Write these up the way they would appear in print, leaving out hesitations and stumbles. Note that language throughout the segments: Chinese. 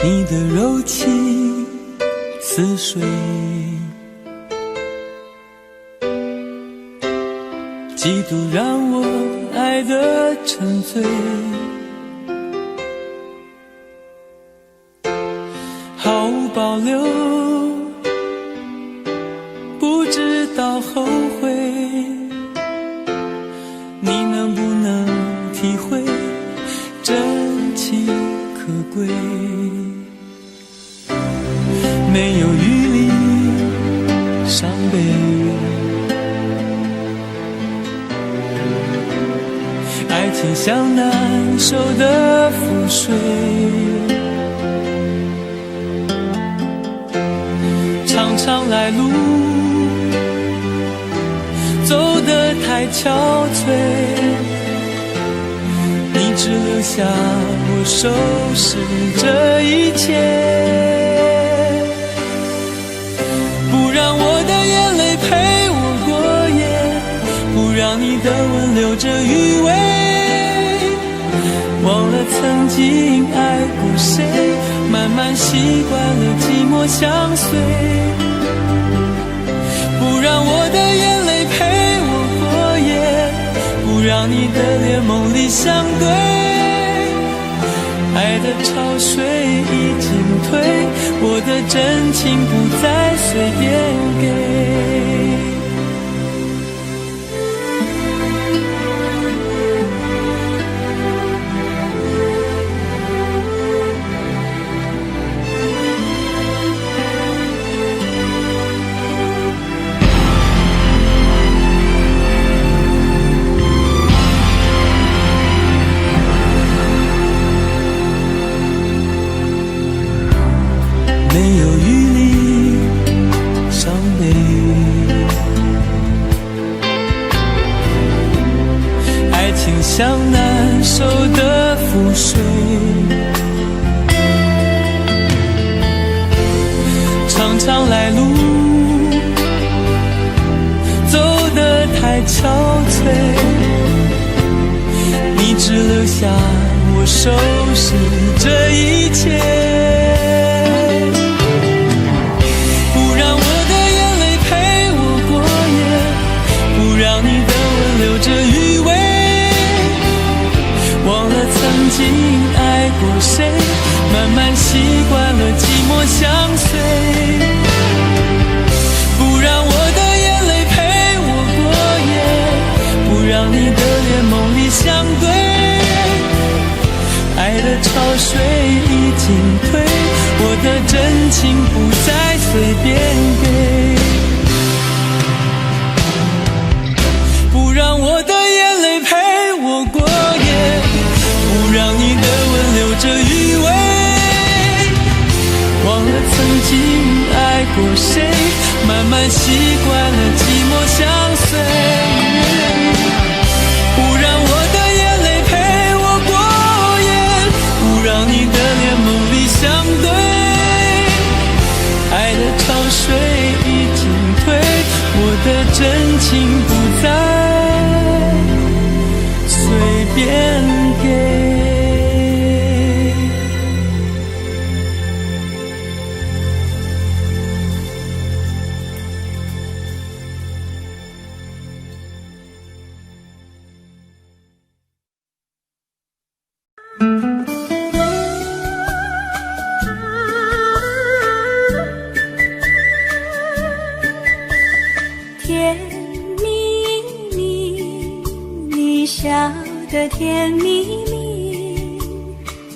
你的柔情似水，嫉妒让我爱得沉醉，毫无保留，不知道后悔。你能不能体会真情可贵？没有余力伤悲，爱情像难收的覆水，常常来路走得太憔悴，你只留下我收拾这一切，不让我的眼泪陪我过夜，不让你的吻留着余味，忘了曾经爱过谁，慢慢习惯了寂寞相随，不让我的眼泪陪我过夜，不让你的脸梦里相对，爱的潮水已经退，我的真情不再随便给。没有余力伤悲，爱情像难收的覆水，常常来路走得太憔悴，你只留下我收拾这一切，留着余味，忘了曾经爱过谁，慢慢习惯了寂寞相随，不让我的眼泪陪我过夜，不让你的脸梦里相对，爱的潮水已经退，我的真情不再随便给，不让我的眼泪陪我过夜，不让你的吻留着余味，忘了曾经爱过谁，慢慢习惯了寂寞相随，不让我的眼泪陪我过夜，不让你的脸梦里相对，爱的潮水已经退，我的真情不再随便给。甜蜜蜜，你笑得甜蜜蜜，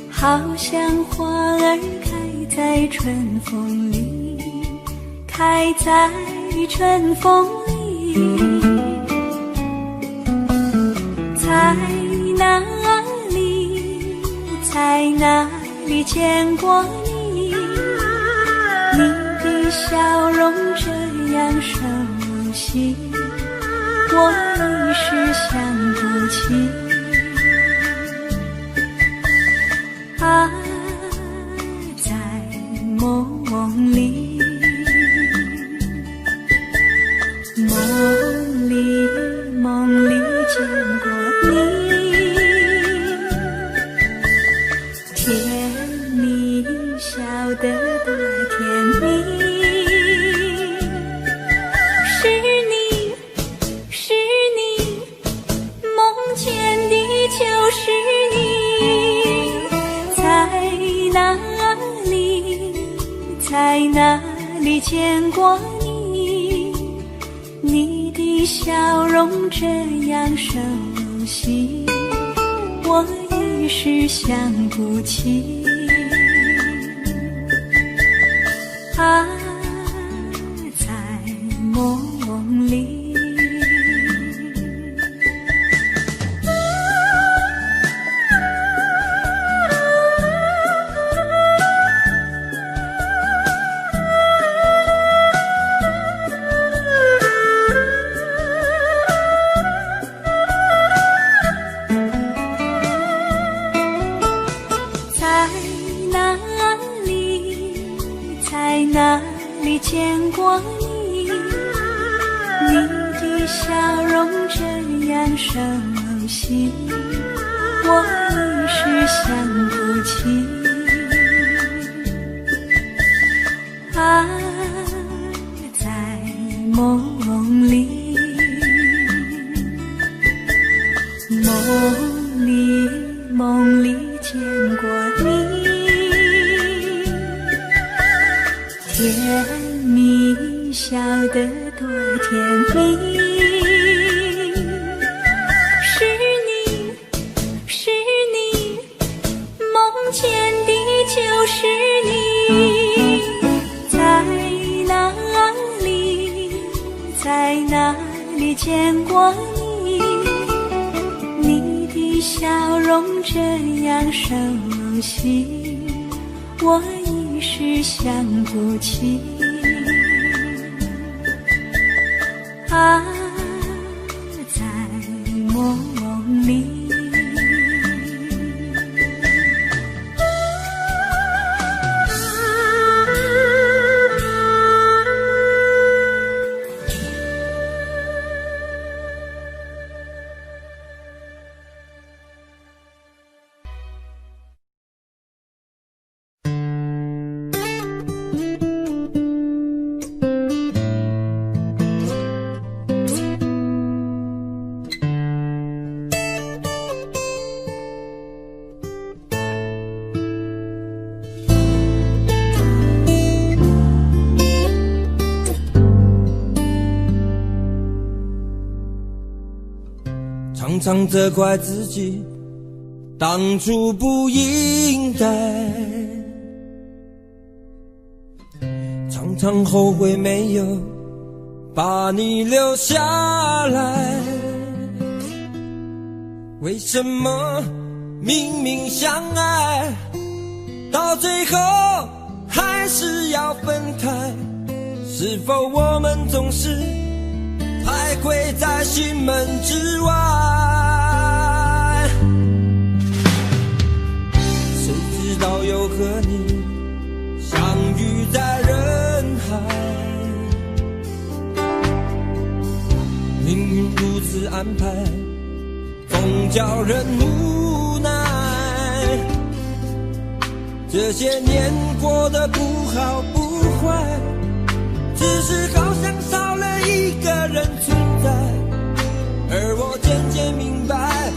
好像花儿开在春风里，开在春风里。在哪里，在哪里见过你？你的笑容这样熟悉，我一时想不起。啊，在梦里，梦里见过你，甜蜜笑就是你，在哪里，在哪里见过你？你的笑容这样熟悉，我一时想不起。啊，在梦里。在哪里见过你？你的笑容这样熟悉，我一时想不起。啊，在梦里，梦里见过你。甜蜜笑得多甜蜜，是你，是你，梦见的就是你。在哪里，在哪里见过你？你的笑容这样熟悉，我一时想不起。啊，在梦里。常常责怪自己当初不应该，常常后悔没有把你留下来。为什么明明相爱，到最后还是要分开？是否我们总是徘徊在心门之外？谁知道又和你相遇在人海，命运如此安排，总叫人无奈。这些年过得不好不坏，只是好像少了一个人存在，而我渐渐明白，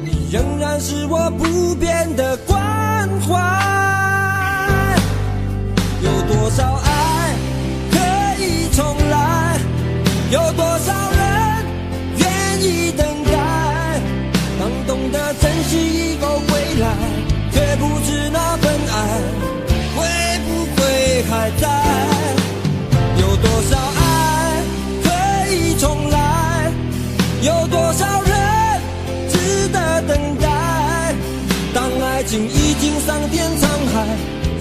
你仍然是我不变的关怀。有多少爱可以重来，有多少人愿意等待，当懂得珍惜以后归来，却不知那份爱会不会还在。有多少爱可以重来，有多少人值得等待，当爱情已经桑田沧海，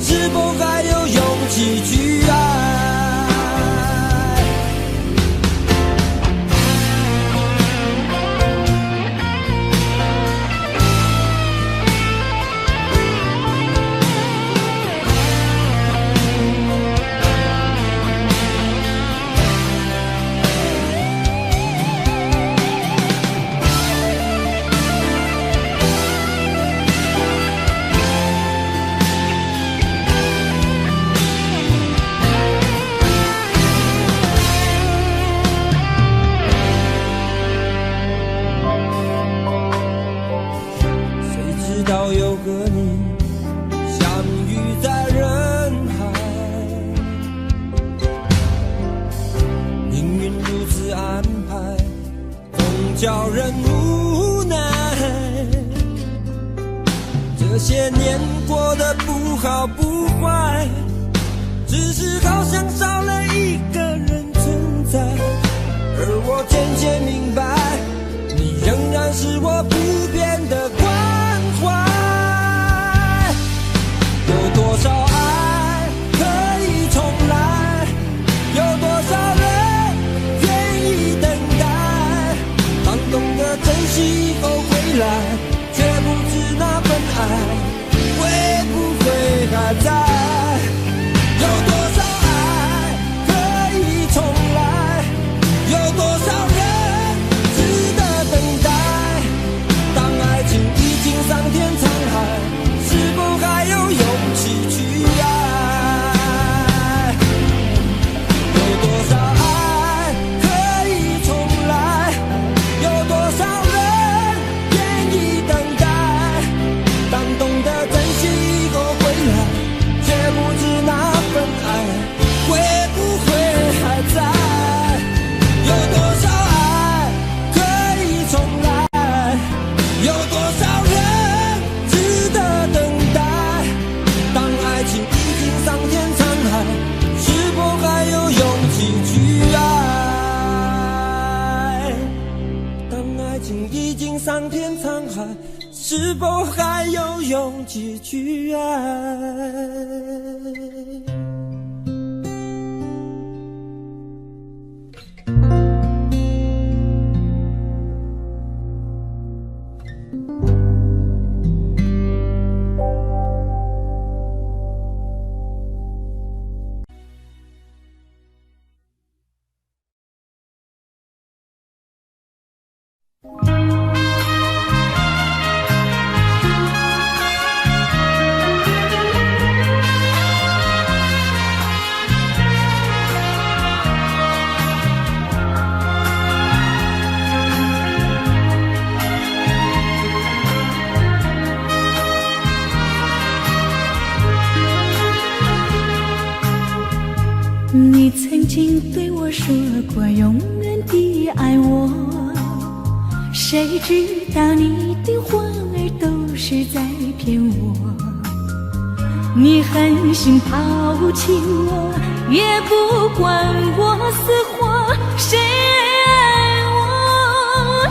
是否还有勇气去爱？道又和你相遇在人海，命运如此安排，总叫人无奈。这些年过得不好不坏，只是好像少了一个人存在，而我渐渐明白，你仍然是我不变的关怀。有多少爱可以重来，有多少人愿意等待，当懂得珍惜以后回来，却不知那份爱会不会还在。有多少爱可以重来，有多少人值得等待，当爱情已经桑田沧海，是否还有勇气去爱？有多少爱可以重来，有多少人愿意等待，当懂得珍惜以后回来，却不知那份爱会不会还在。有多少爱可以重来，有多少人值得等待，当爱情已经桑田沧海，是否还有勇气去爱？当爱情已经桑田沧海，是否还有勇气去爱？你曾经对我说过永远的爱我，谁知道你的话儿都是在骗我。你狠心抛弃我，也不管我死活。谁爱我，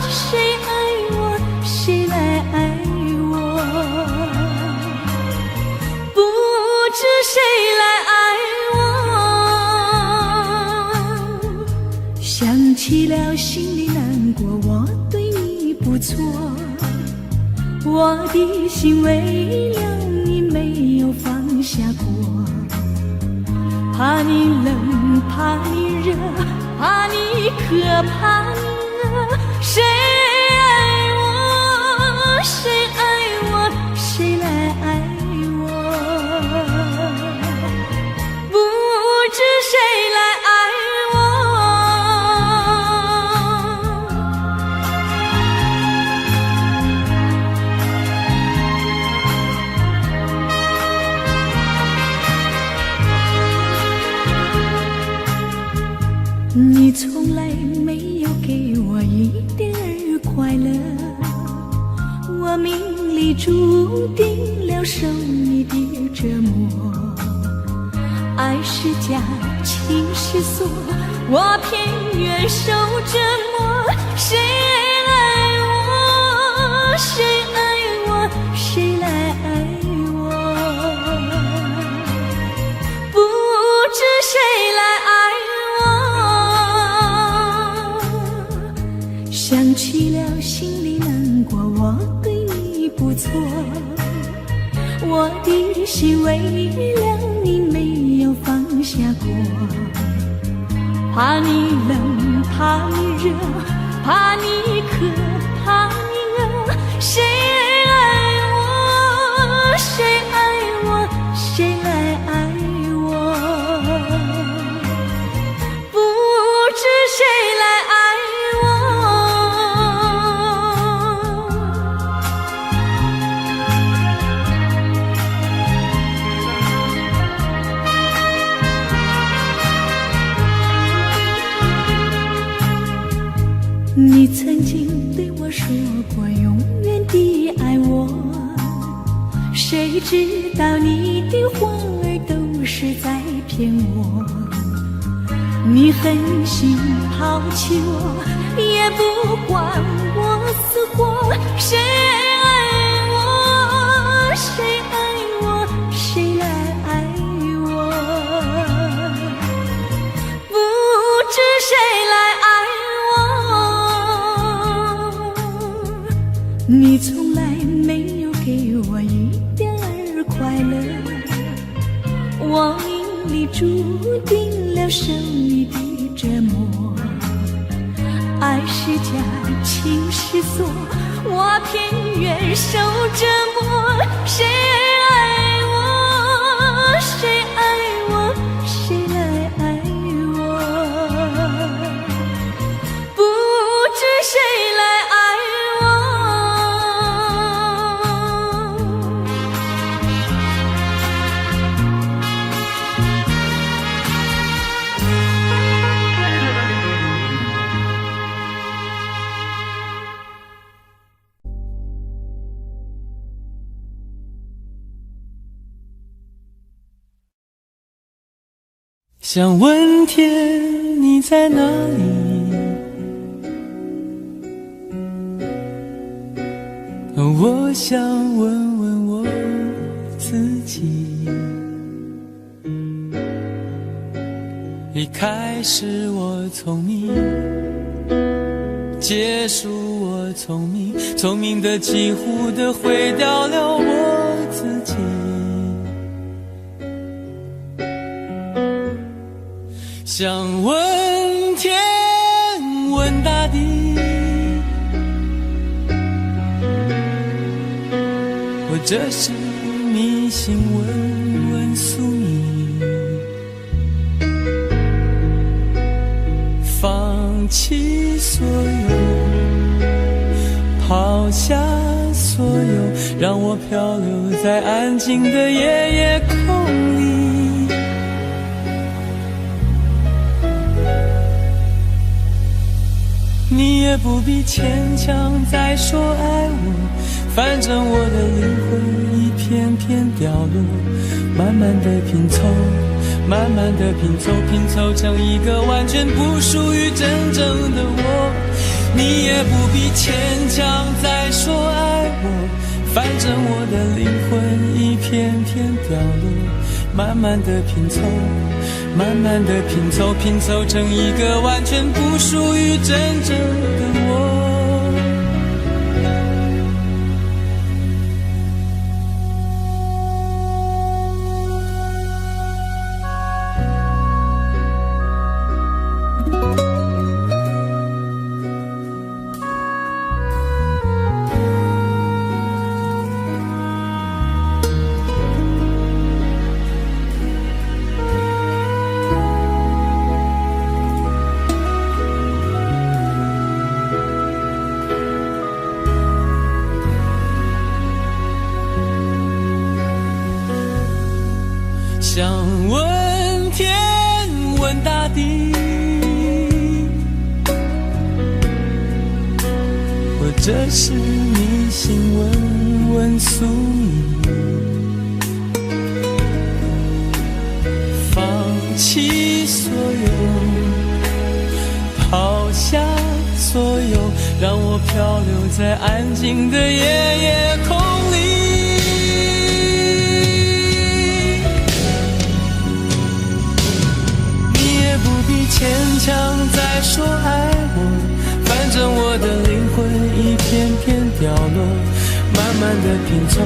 谁爱我，谁来爱我？不知谁来爱我，想起了心里难过，我对你不错，我的心为了你没有放下过，怕你冷，怕你热，怕你渴，怕你饿。谁爱我，谁爱我，谁来爱我？不知谁来爱你从来没有给我一点儿快乐，我命里注定了受你的折磨。爱是假，情是锁，我偏愿受折磨。谁爱我，谁爱我，谁来爱我？不知谁来爱我，想起了心里难过，我对你不错，我的心为了你没有放下过，怕你冷，怕你热，怕你渴，怕你饿。谁爱我，谁爱我，谁来爱我？不知谁来爱我。谁知道你的话儿都是在骗我。你狠心抛弃我，也不管我死活。谁爱我，谁爱我，谁来爱我？不知谁来爱我。你从来没有给我一点儿快乐，我命里注定了生你的折磨。爱是假，情是锁，我偏愿受折磨。谁爱我，谁爱我，谁来爱我？不知谁来爱我。想问天你在哪里，我想问问我自己。一开始我聪明，结束我聪明，聪明的几乎的毁掉了我自己。想问天问大地，或者是迷信问问宿命，放弃所有，抛下所有，让我漂流在安静的夜夜空里。你也不必牵强再说爱我，反正我的灵魂一片片掉落，慢慢的拼凑，慢慢的拼凑，拼凑成一个完全不属于真正的我。你也不必牵强再说爱我，反正我的灵魂一片片掉落，慢慢的拼凑，慢慢的拼凑，拼凑成一个完全不属于真正的我。想问天问大地，或者是迷信问问宿命，放弃所有，抛下所有，让我漂流在安静的夜夜空里。牵强再说爱我，反正我的灵魂一片片掉落，慢慢的拼凑，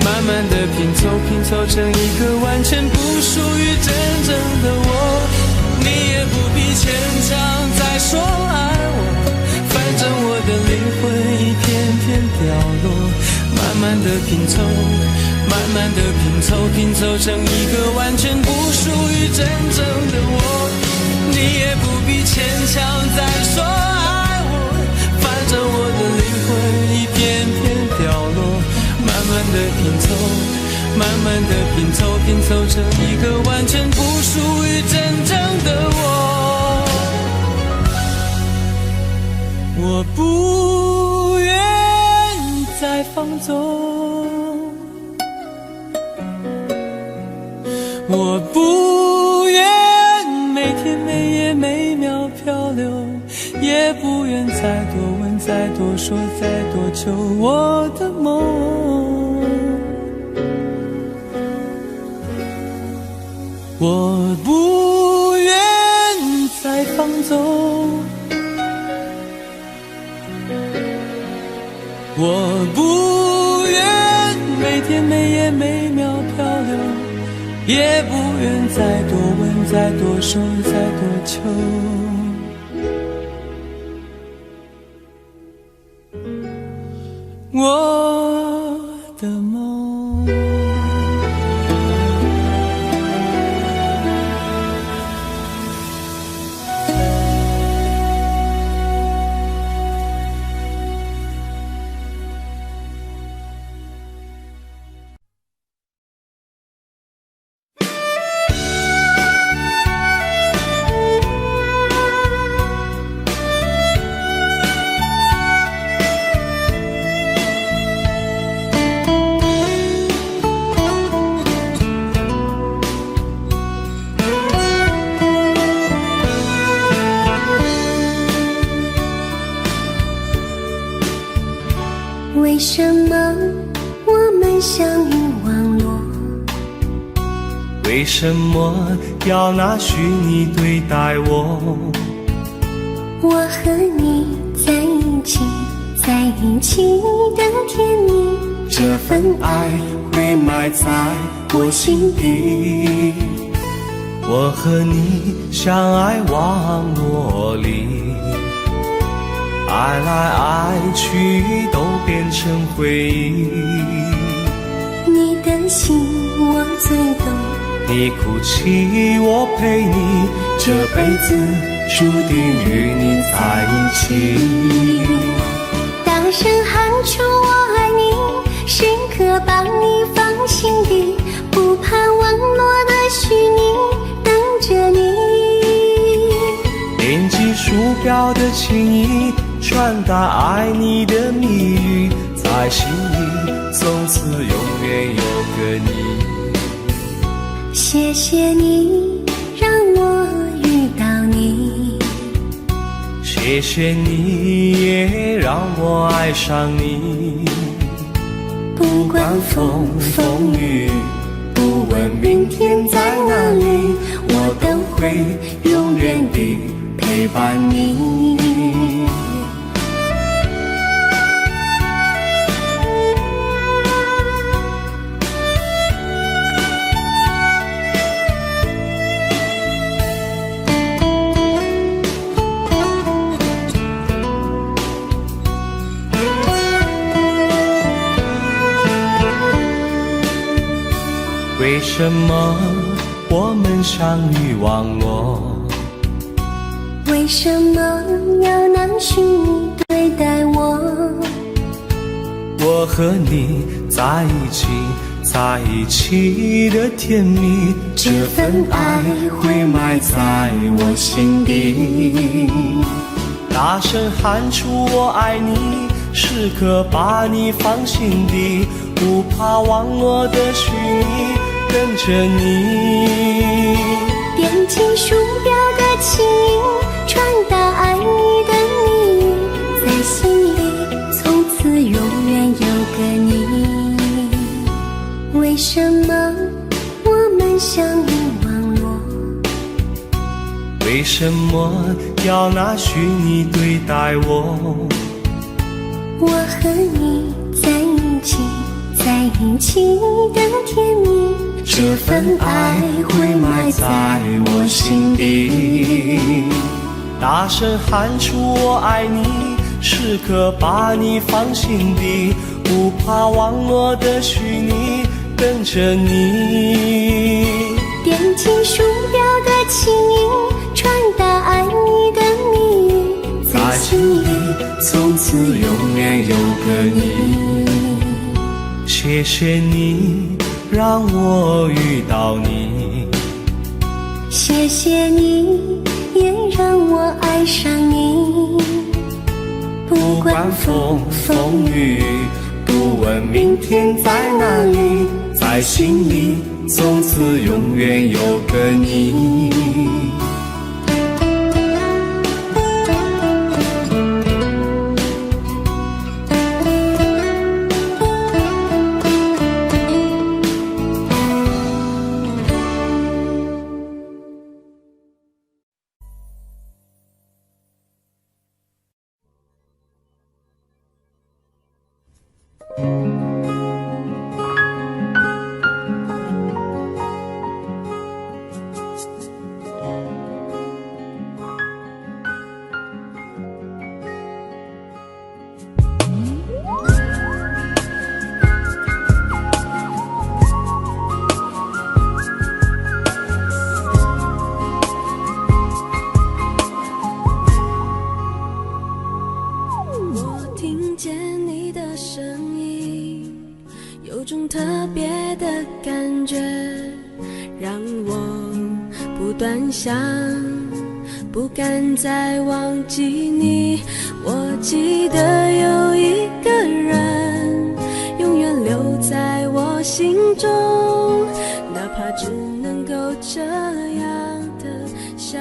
慢慢的拼凑，拼凑成一个完全不属于真正的我。你也不必牵强再说爱我，反正我的灵魂一片片掉落，慢慢的拼凑，慢慢的拼凑，拼凑成一个完全不属于真正的我。你也不必牵强再说爱我，反正我的灵魂一片片掉落，慢慢的拼凑，慢慢的拼凑，拼凑成一个完全不属于真正的我。我不愿再放纵，我不愿每天每夜每秒漂流，也不愿再多问再多说再多求我的梦。我不愿再放纵，我不愿每天每夜每秒漂流，也不愿再多问再多说再多求我的梦。为什么我们相遇网络？为什么要拿虚拟对待我？我和你在一起，在一起的甜蜜，这份爱会埋在我心底。我和你相爱网络里，爱来爱去都变成回忆。你的心我最懂，你哭泣我陪你，这辈子注定与你在一起。大声喊出我爱你，时刻把你放心底，不怕网络的虚拟，等着你。点击鼠标的情意，传达爱你的蜜语，在心里从此永远有个你。谢谢你让我遇到你，谢谢你也让我爱上你。不管风风雨，不问明天在哪里，我都会永远地陪伴你。为什么我们相遇网络？为什么要拿虚拟对待我？我和你在一起，在一起的甜蜜，这份爱会埋在我心底。大声喊出我爱你，时刻把你放心底，不怕网络的虚拟，跟着你。点击鼠标的情音，传达爱你的蜜语，在心里从此永远有个你。为什么我们相遇网络？为什么要拿虚拟对待我？我和你在一起，在一起的甜蜜，这份爱会埋在我心底。大声喊出我爱你，时刻把你放心底，不怕网络的虚拟，跟着你。点击鼠标的情音，传达爱你的蜜语，在心里从此永远有个你。谢谢你让我遇到你，谢谢你也让我爱上你。不管风风雨，不问明天在哪里，在在心里从此永远有个你。特别的感觉，让我不断想，不敢再忘记你。我记得有一个人，永远留在我心中，哪怕只能够这样的想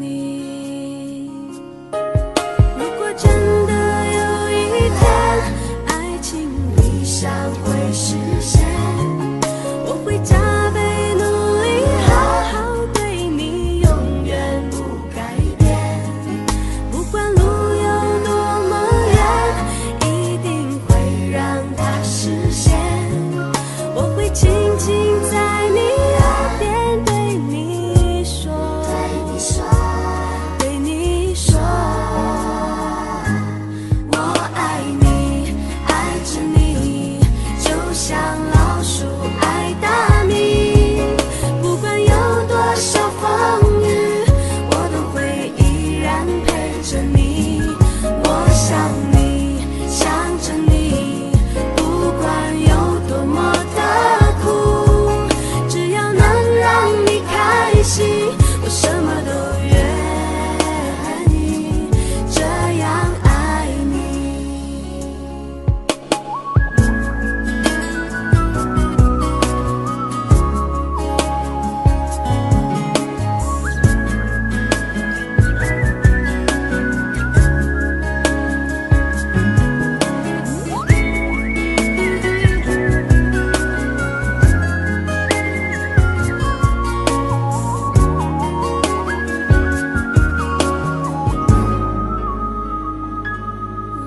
你。如果真的有一天，爱情理想会实现，我会加倍努力，好好对你，永远不改变。不管路有多么远，一定会让它实现。我会轻轻在你耳边对你说，对你说，我爱你，爱着你，就像老鼠爱大米。不管有多少风雨，我都会依然陪着你。我想你，想着你，不管有多么的苦，只要能让你开心，我什么都愿意，这样爱你。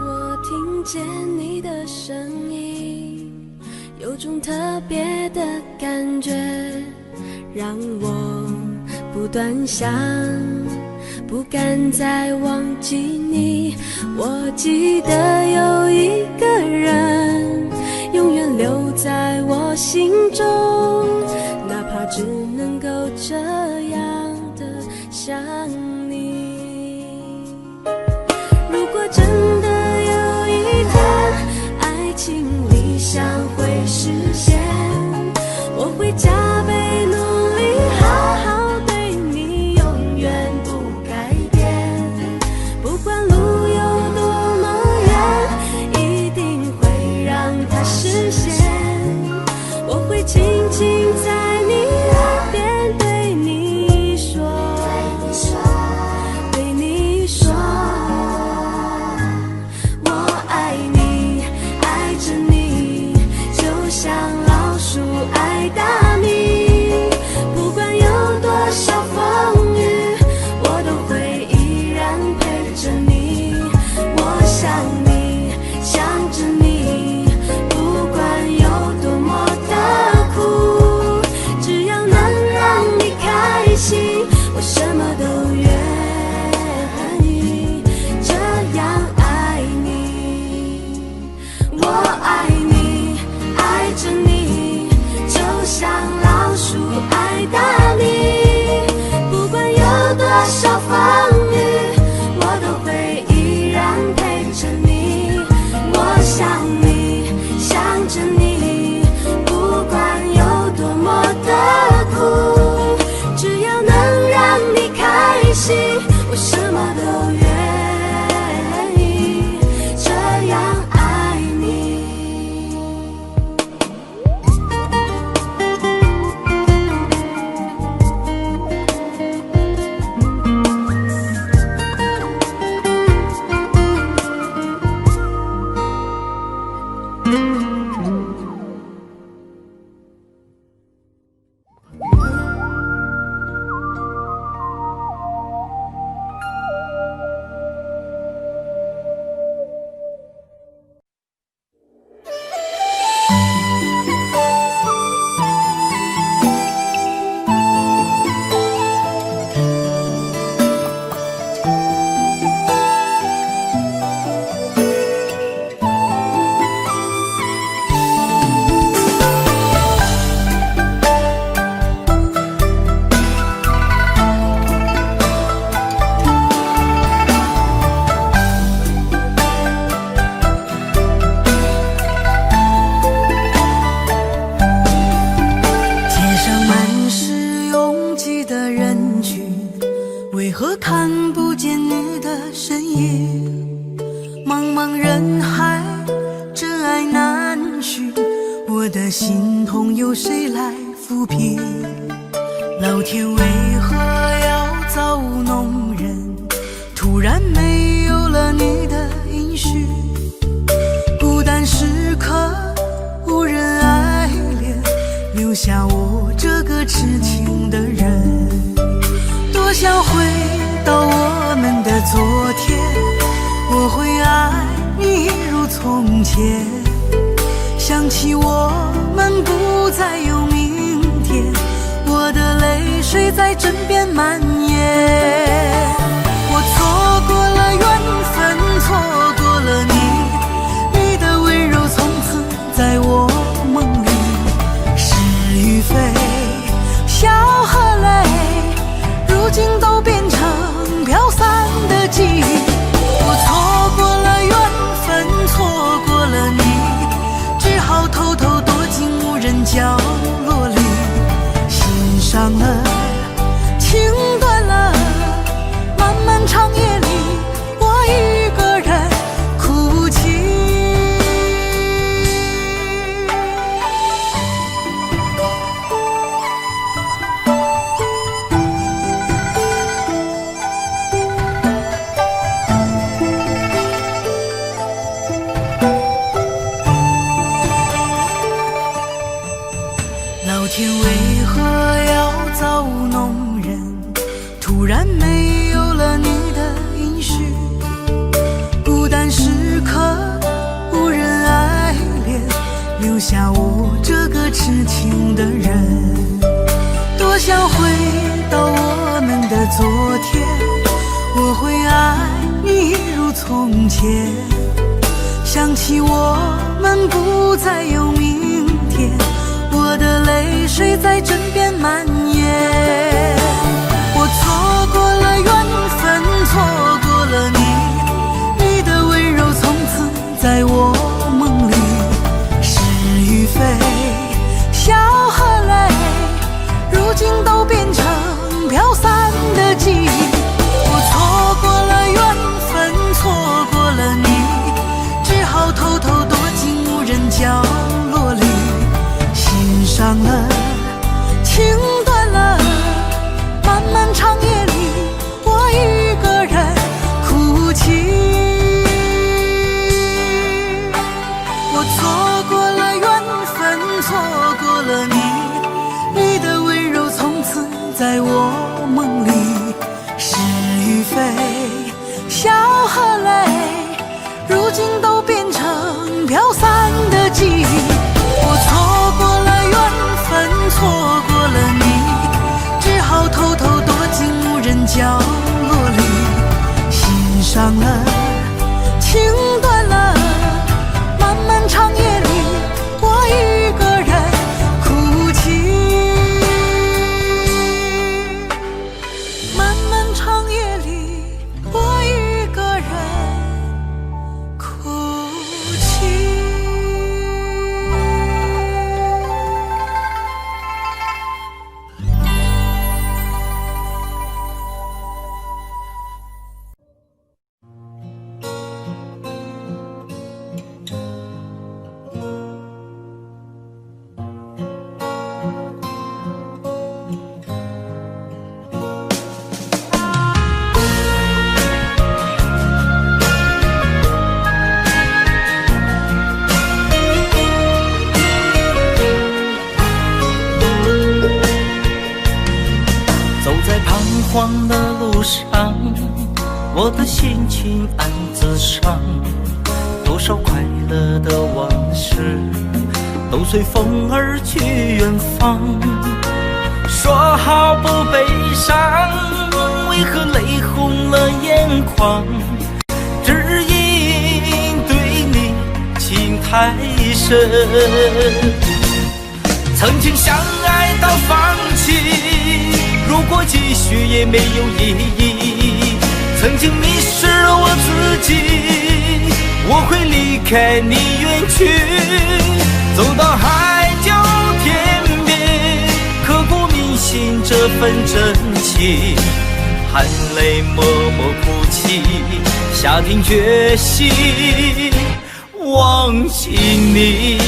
我听见你的声音，有种特别的感觉，让我不断想，不敢再忘记你。我记得有一个人，永远留在我心中，哪怕只能够这样的想你。如果真的有一天，爱情理想会实现，我会加倍努力，好好对你，永远不改变。不管路有多么远，一定会让它实现。我会轻轻在你耳边对你说，对你说，我爱你，爱着你，就像老鼠爱大米。不管有多少风雨，我都会依然陪着你。我想你，想着你，不管有多么的苦，只要能让你开心，我什么都愿意，这样爱你。我爱你，爱着你，就像心痛由谁来抚平？老天为何要造物弄人？突然没有了你的音讯，孤单时刻无人爱怜，留下我这个痴情的人。多想回到我们的昨天，我会爱你如从前。想起我们不再有明天，我的泪水在枕边蔓延。我错过了缘分，错过了你，你的温柔从此在我梦里。是与非，笑和泪，如今都变成飘散的记忆。我错过了缘分，错过了你，只好偷偷躲进无人角落里。心伤了，情断了，漫漫长夜里，我一个人哭泣。老天为何要造物弄人？突然没有了你的音讯，孤单时刻无人爱怜，留下我这个痴情的人。多想回到我们的昨天，我会爱你如从前。想起我们不再有明天，我的泪水在枕边蔓延。我错过了缘分，错过了你，你的温柔从此在我梦里。是与非，笑和泪，如今都变成飘散的记忆。我错过了缘分，错过了你，只好偷偷躲进无人角落里。心伤了，情断了，漫漫长夜里，我一个人哭泣。我错过了缘分，错过了你，你的温柔从此在我梦里。是与非，笑和泪，如今都变成飘散的记忆。我错过了缘分，错过了你，只好偷偷躲进无人角落里。心伤了，情断了，漫漫长夜里，我一个人哭泣。漫漫长夜里，我一个人哭泣。慌的路上，我的心情暗自伤，多少快乐的往事都随风而去远方。说好不悲伤，为何泪红了眼眶？只因对你情太深，曾经相爱到放弃，如果继续也没有意义。曾经迷失了我自己，我会离开你远去，走到海角天边，刻骨铭心这份真情，含泪默默哭泣，下定决心忘记你。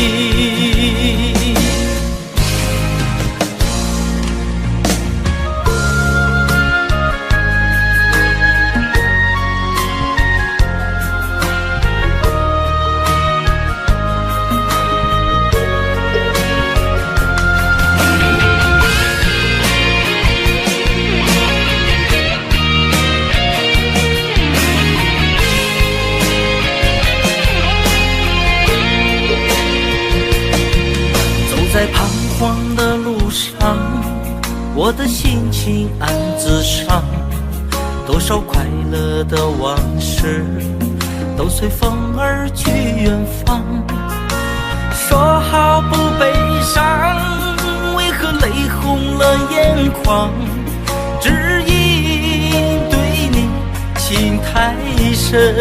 在彷徨的路上，我的心情暗自伤，多少快乐的往事都随风而去远方。说好不悲伤，为何泪红了眼眶？只因对你情太深，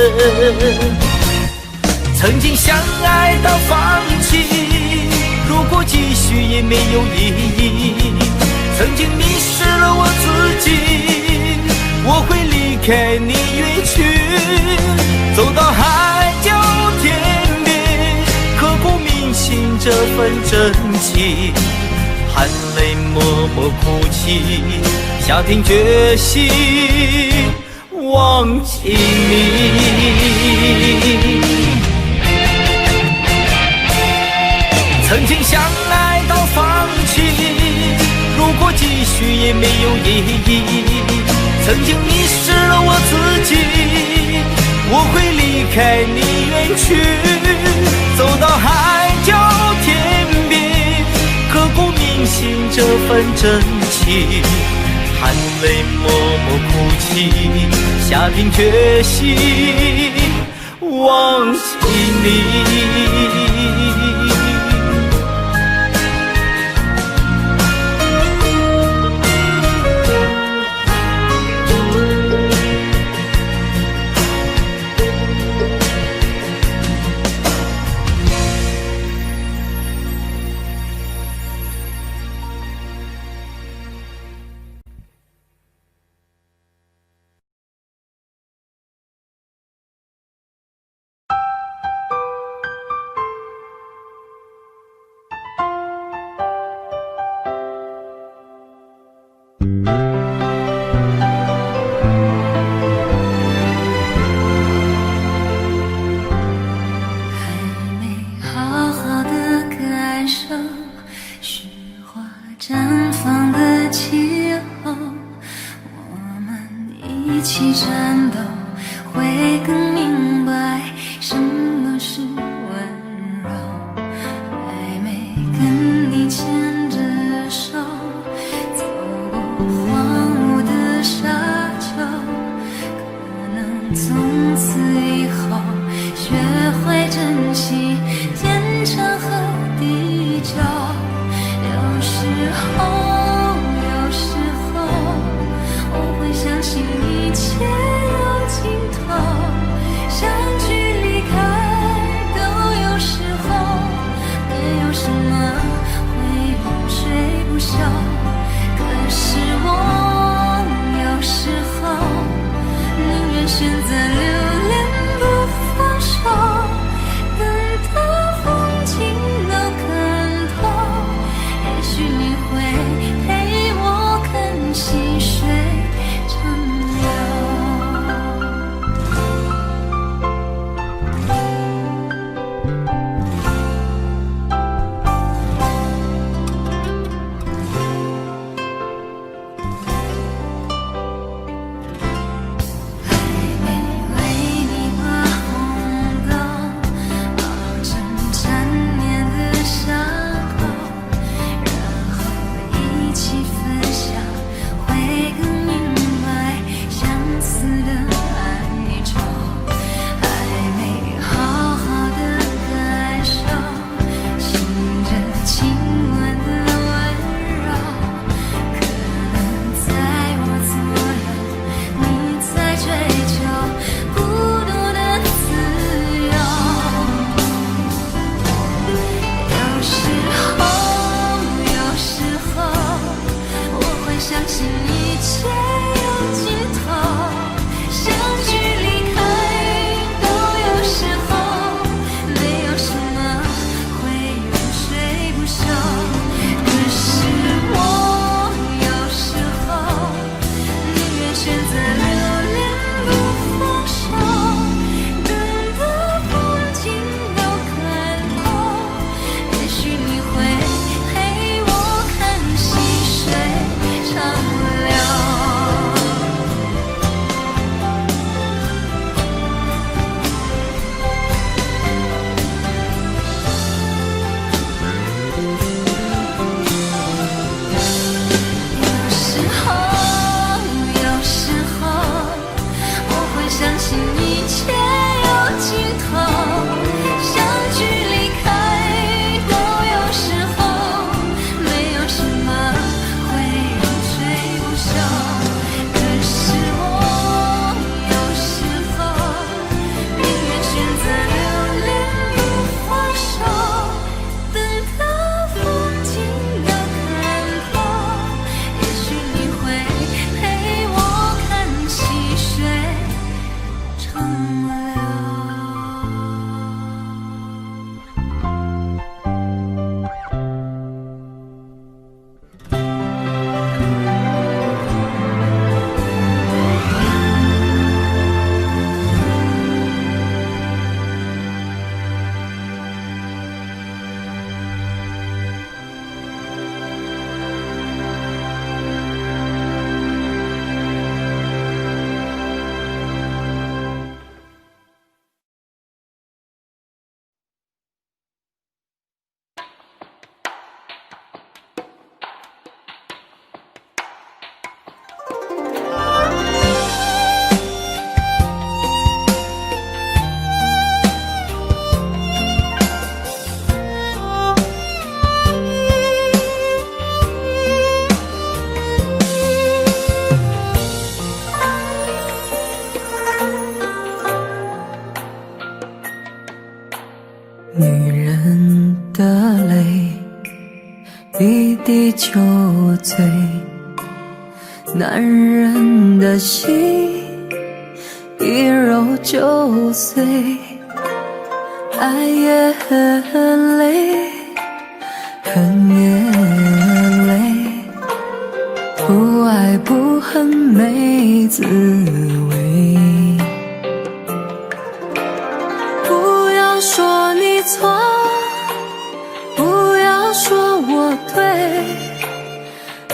曾经相爱到放弃，如果继续也没有意义。曾经迷失了我自己，我会离开你远去，走到海角天边，刻骨铭心这份真情，含泪默默哭泣，下定决心忘记你。曾经相爱到放弃，如果继续也没有意义。曾经迷失了我自己，我会离开你远去，走到海角天边，刻骨铭心这份真情，含泪默默哭泣，下定决心忘记你。一滴酒醉，男人的心一揉就碎，爱也很累，恨也累，不爱不恨没滋味。不要说你错，不要说我对，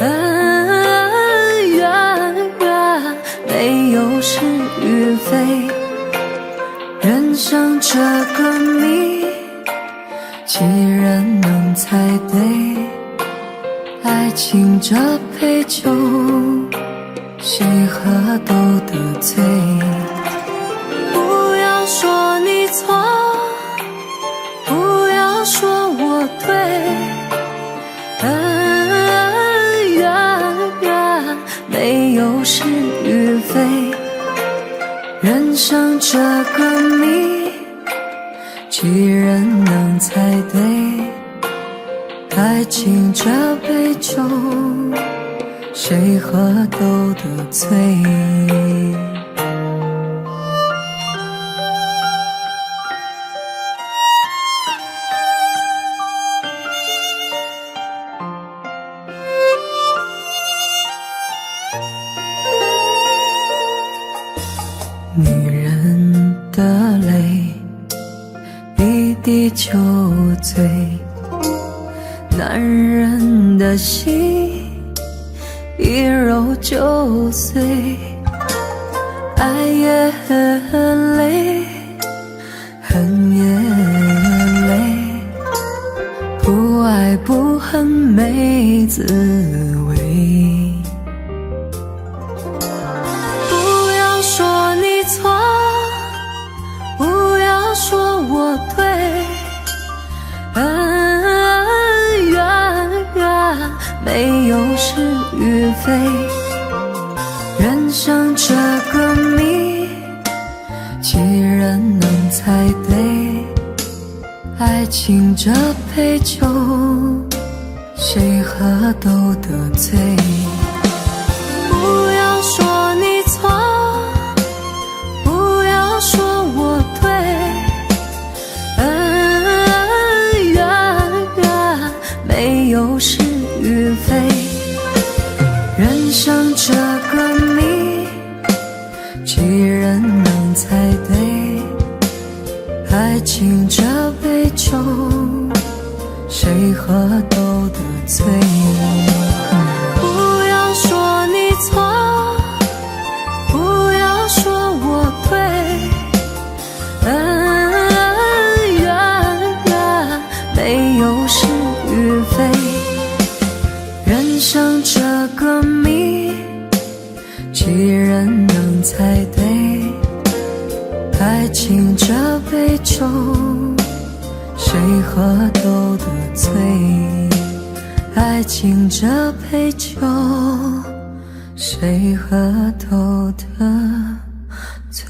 恩怨没有是与非，人生这个谜，几人能猜对？爱情这杯酒，谁喝都得醉。不要说你错，不要说我对，恩怨没有是与非，人生这个谜，几人能猜对？爱情这杯酒，谁喝都得醉。女人的泪，一滴就醉，男人的心一揉就碎，爱也很累，恨也累，不爱不恨没滋味。不要说你错，不要说我对，恩怨没有是与非，人生这个谜，几人能猜对？爱情这杯酒，谁喝都得醉。不要说你错，不要说我对，恩怨没有是与非，人生这个谜，几人能猜对？爱情这杯酒，谁喝都得醉。不要说你错，不要说我对，恩怨没有是与非，人生这个谜，几人能猜对？爱情这杯酒，谁喝都得醉。爱情这杯酒，谁喝都得醉。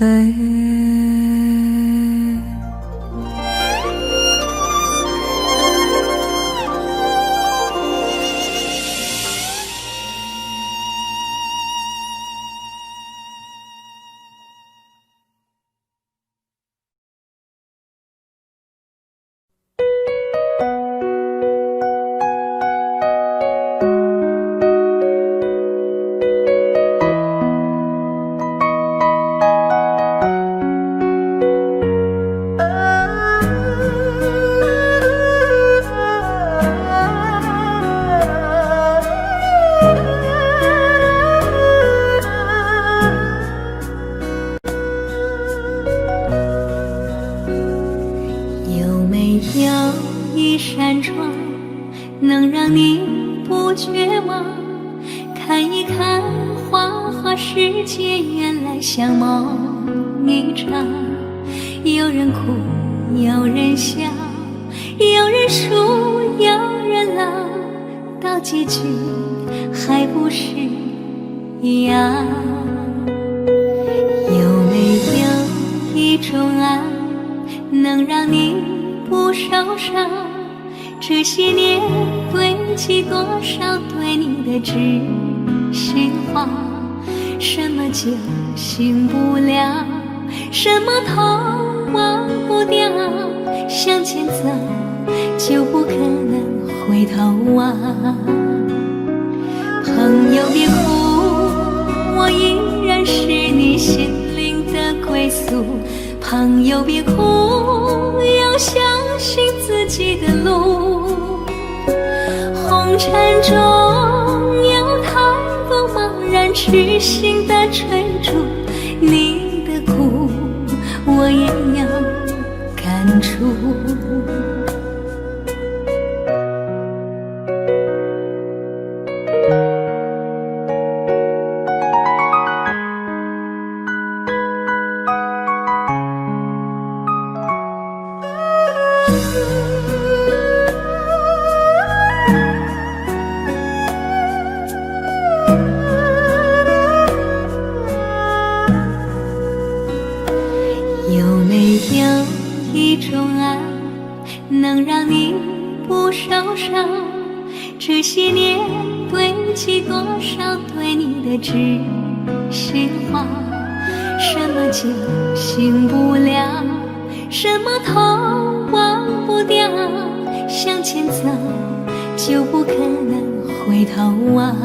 能让你不绝望，看一看花花世界，原来像梦一场。有人哭，有人笑，有人输，有人老，到结局还不是一样。有没有一种爱，能让你不受伤？这些年堆积多少对你的知心话，什么就醒不了，什么痛忘不掉，向前走就不可能回头望。朋友别哭，我依然是你心灵的归宿。朋友别哭，要相信自己的路。红尘中有太多茫然痴心的追逐，你的苦我也有感触。有没有一种爱能让你不受伤？这些年堆积多少对你的知心话，什么就醒不了，什么痛忘不掉，向前走就不可能回头望。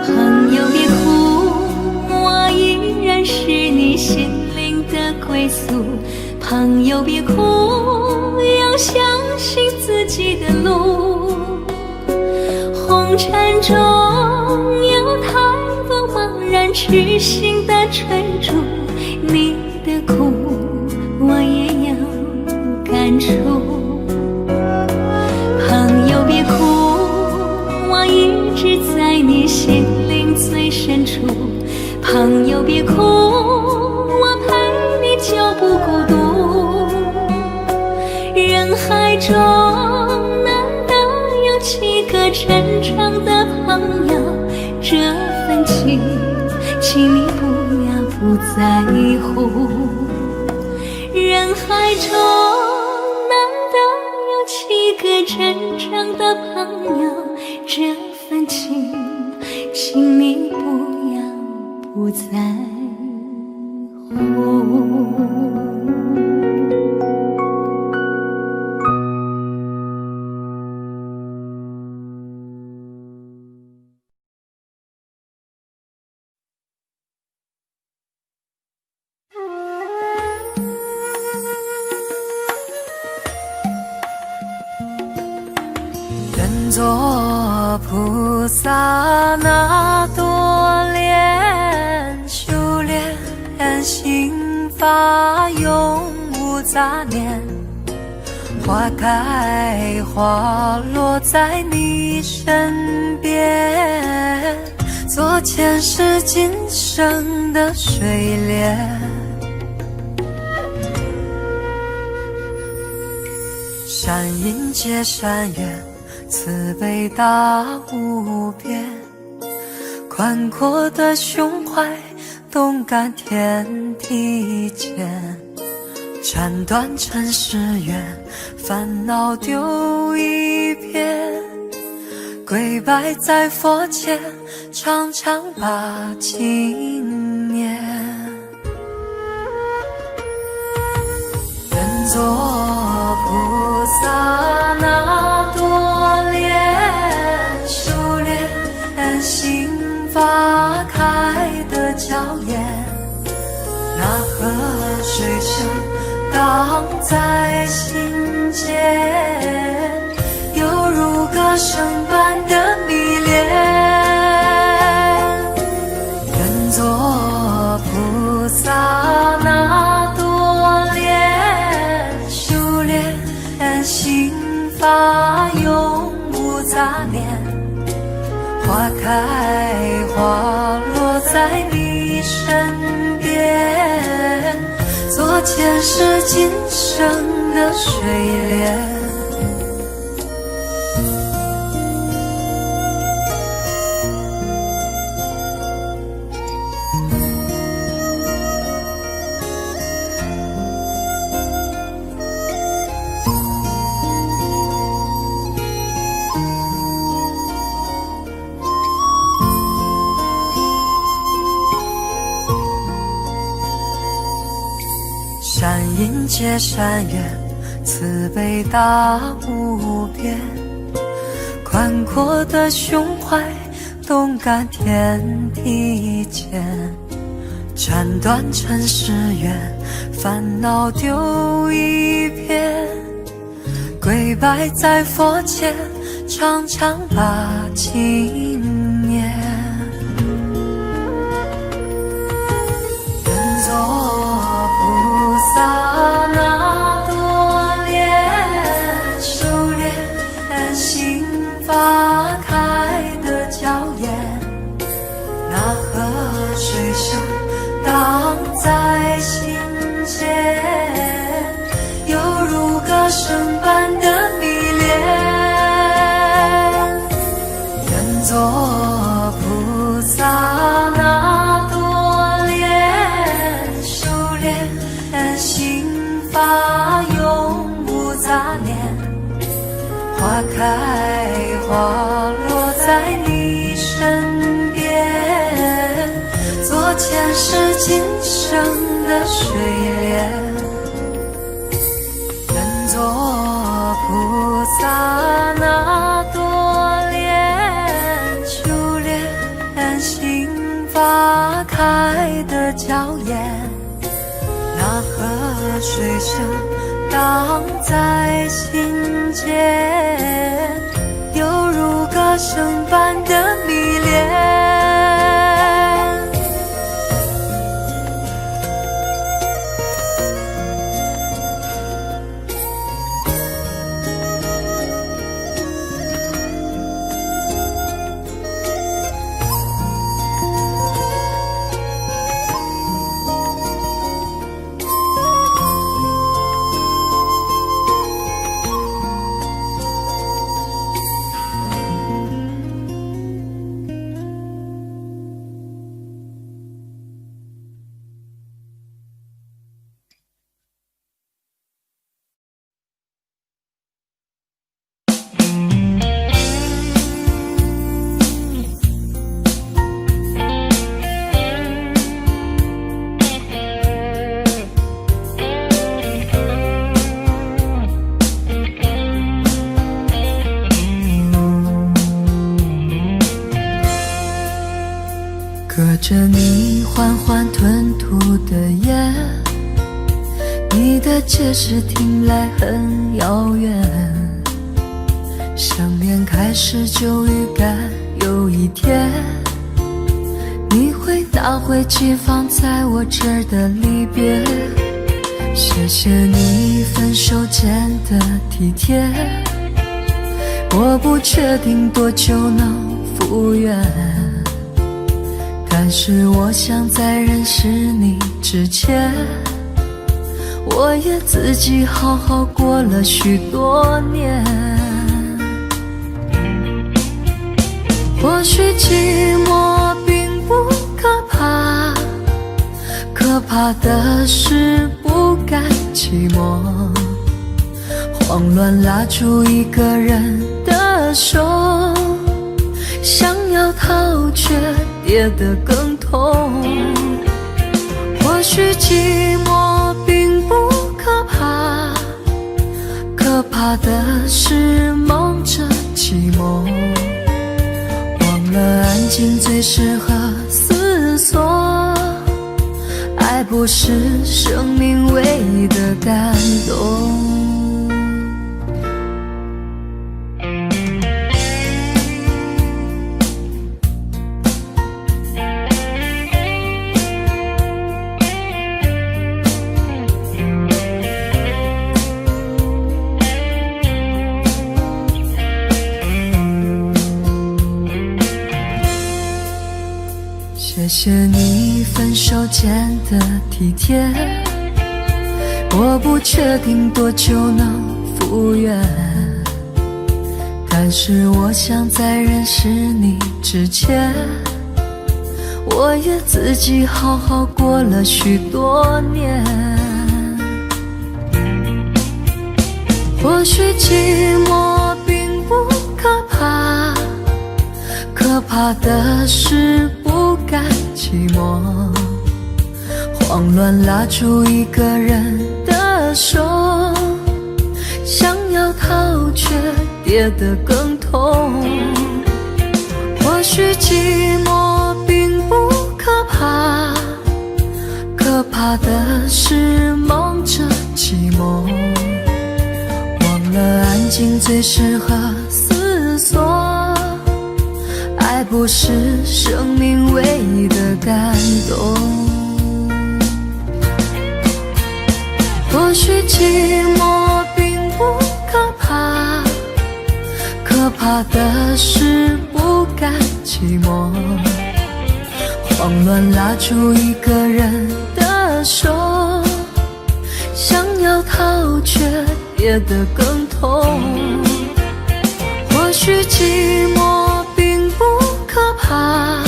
朋友别哭，我依然是你心灵的归宿。朋友别哭，要相信自己的路。红尘中有太多茫然痴心的追逐，你的苦我也有感触。朋友别哭，我一直在你心灵最深处。朋友别哭，我陪你就不孤独。人海中难得有几个真正的朋友，这份情请你不要不在乎。人海中难得有几个真正的朋友，这份情请你不要不在乎。愿做菩萨那多莲，修炼心法永无杂念。花开花落在你身边，做前世今生的水莲。善因结善缘，慈悲大无边，宽阔的胸怀，动感天地间。斩断尘世缘，烦恼丢一边，跪拜在佛前，常常把经念。愿做菩萨那多莲，修炼心法开得娇艳。那河水声荡在心间，犹如歌声般的迷恋。愿做菩萨那多莲，修炼心法永无杂念。花开花落在你身边，做前世今生的水莲。界山远，慈悲大无边，宽阔的胸怀，动感天地间，斩断尘世缘，烦恼丢一片，跪拜在佛前，常常把经念。愿做菩萨那多莲，修炼心法开的娇艳，那河水声荡在心间，犹如歌声般的迷恋。愿做菩萨那多莲，修炼心法永不杂念，花开花落在你身边，做前世今生的水莲。愿做菩萨那多莲，修炼心法开的娇艳，那河水声荡在心间，犹如歌声般的迷恋。隔着你缓缓吞吐的烟，你的解释听来很遥远，想念开始就预感有一天你会拿回寄放在我这儿的离别。谢谢你分手前的体贴，我不确定多久能复原，但是我想在认识你之前，我也自己好好过了许多年。或许寂寞并不可怕，可怕的是不甘寂寞，慌乱拉住一个人的手，想要逃却跌得更痛。或许寂寞并不可怕，可怕的是忙着寂寞，忘了安静最适合思索，爱不是生命唯一的感动。谢谢你分手前的体贴，我不确定多久能复原，但是我想在认识你之前，我也自己好好过了许多年。或许寂寞并不可怕，可怕的是不甘寂寞，慌乱拉住一个人的的手，想要逃却跌得更痛。或许寂寞并不可怕，可怕的是忙着寂寞，忘了安静最适合思索。爱不是生命唯一的感动。或许寂寞并不可怕，可怕的是不甘寂寞，慌乱拉住一个人的手，想要逃却跌得更痛。或许寂寞并不可怕，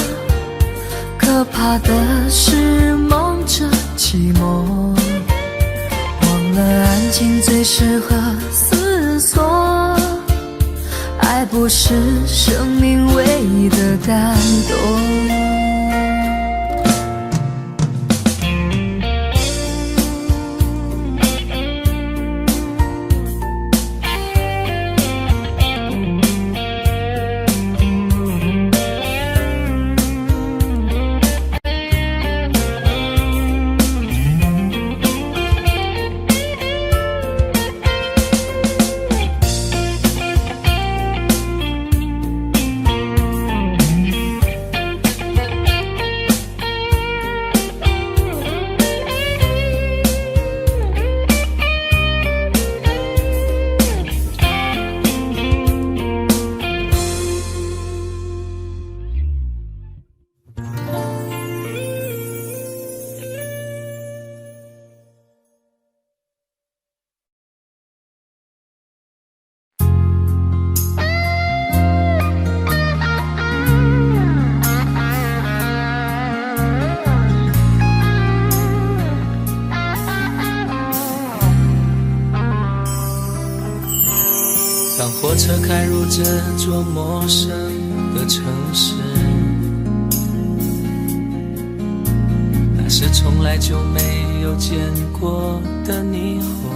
可怕的是忙着寂寞，忘了安静最适合思索。爱不是生命唯一的感动。当火车开入这座陌生的城市，那是从来就没有见过的霓虹。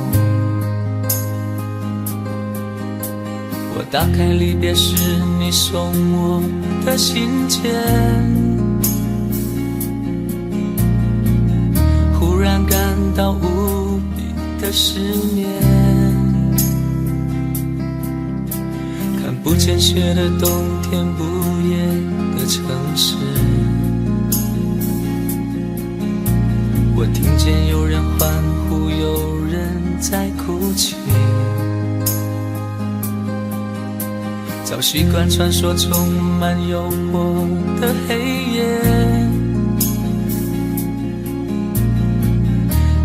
我打开离别时你送我的信件，忽然感到无比的失眠。看不见雪的冬天，不夜的城市，我听见有人欢呼，有人在哭泣。早习惯传说充满诱惑的黑夜，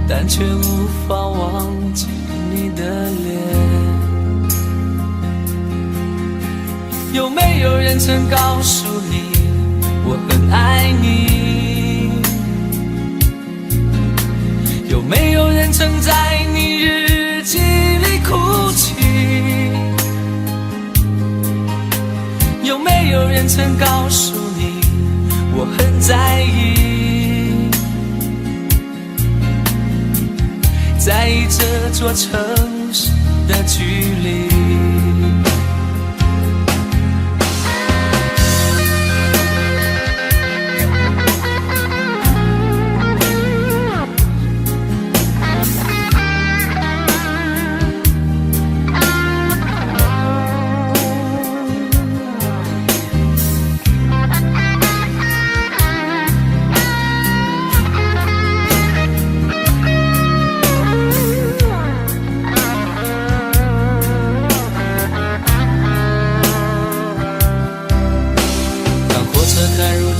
但却无法忘记你的脸。有没有人曾告诉你我很爱你？有没有人曾在你日记里哭泣？有没有人曾告诉你我很在意？在意这座城市的距离。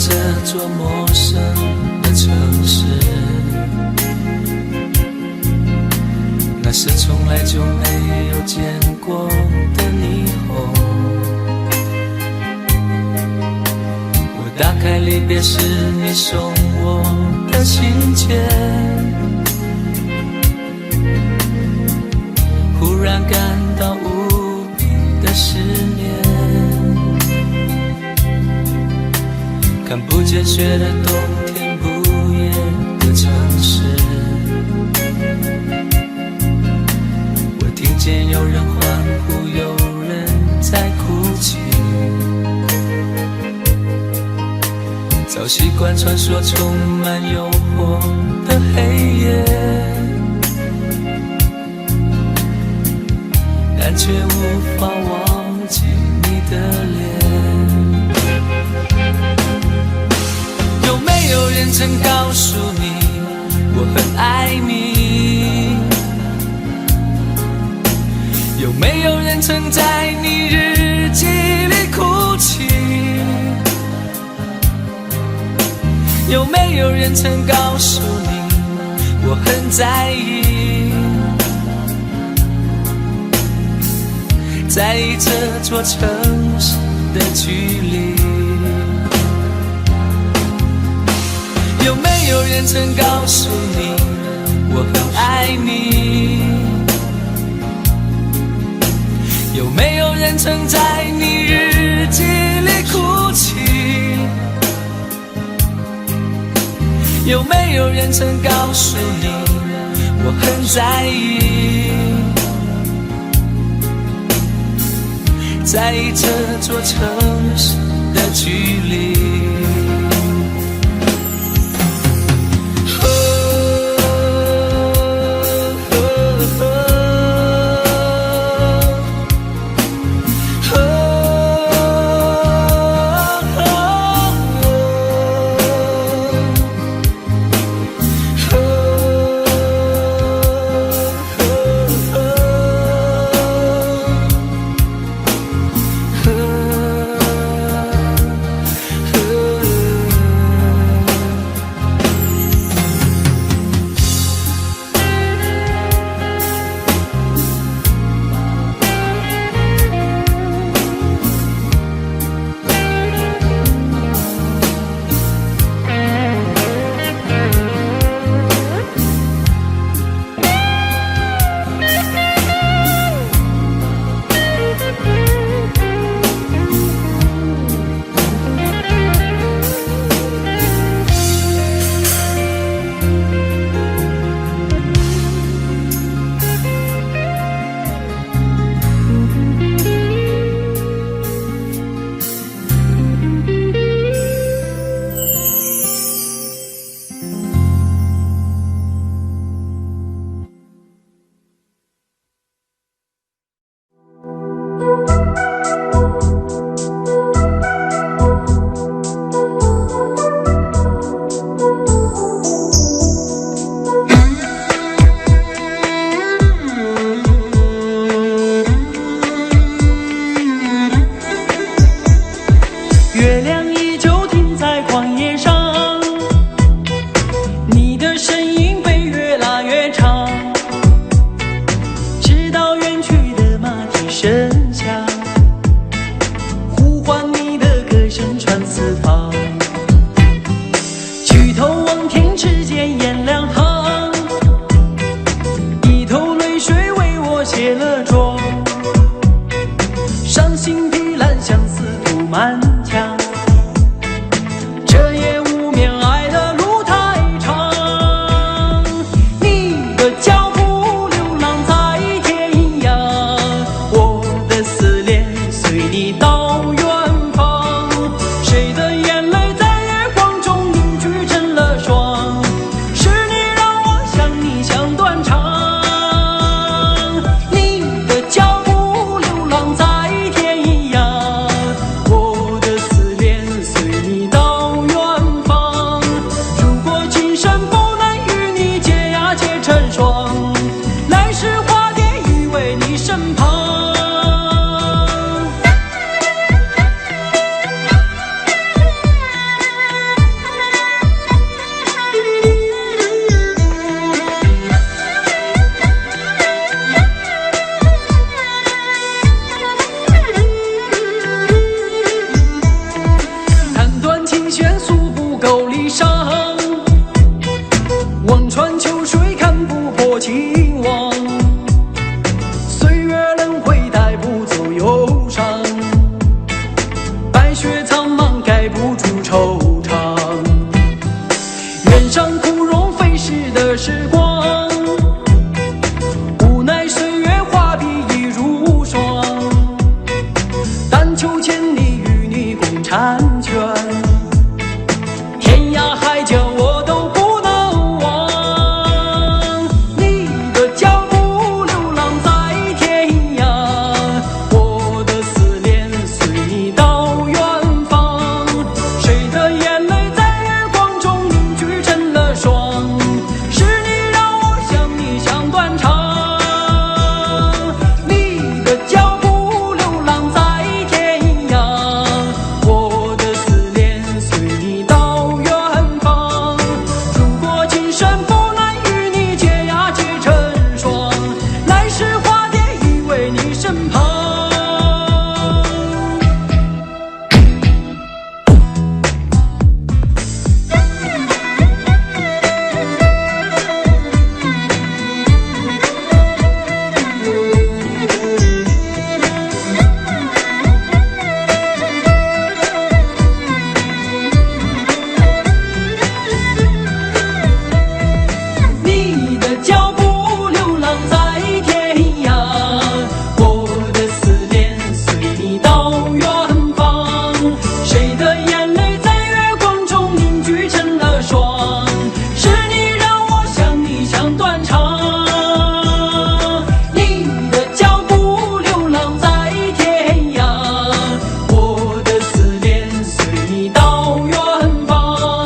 这座陌生的城市，那是从来就没有见过的霓虹。我打开离别时你送我的信件，忽然感到无比的失眠。看不见雪的冬天，不夜的城市，见有人欢呼，有人在哭泣。早习惯穿梭充满诱惑的黑夜，但却无法忘记你的脸。有没有人曾告诉你我很爱你？有没有人曾在你日记里哭泣？有没有人曾告诉你我很在意？在意这座城市的距离。有没有人曾告诉你我很爱你？有没有人曾在你日记里哭泣？有没有人曾告诉你我很在意？在意这座城市的距离。来时花蝶依偎你身旁。求千里与你共婵娟，天涯海角我都不能忘。你的脚步流浪在天涯，我的思念随你到远方。谁的眼泪在月光中凝聚成了霜？是你让我想你想断肠。你的脚步流浪在天涯，我的思念随你到远方。如果今生不能与你结呀结成双，来世化蝶依偎你身旁。你的脚步流浪在天涯，我的思念随你到远方。谁的眼泪在月光中凝聚成了霜？是你让我想你想断肠。你的脚步流浪在天涯，我的思念随你到远方。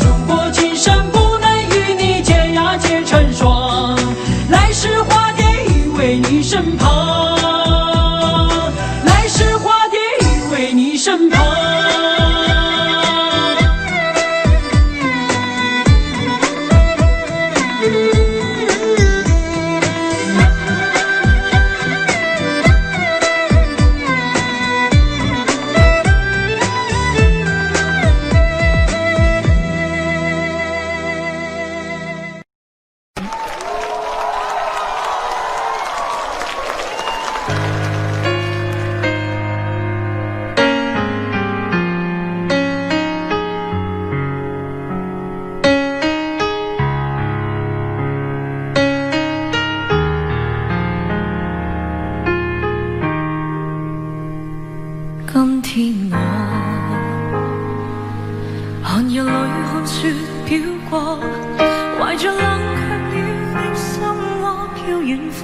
如果今生不能与你结呀结成双，来世化蝶依偎你身旁。来世化蝶依偎你身旁。今天我寒夜里看雪飘過，懷着冷卻了的心窩飄遠方。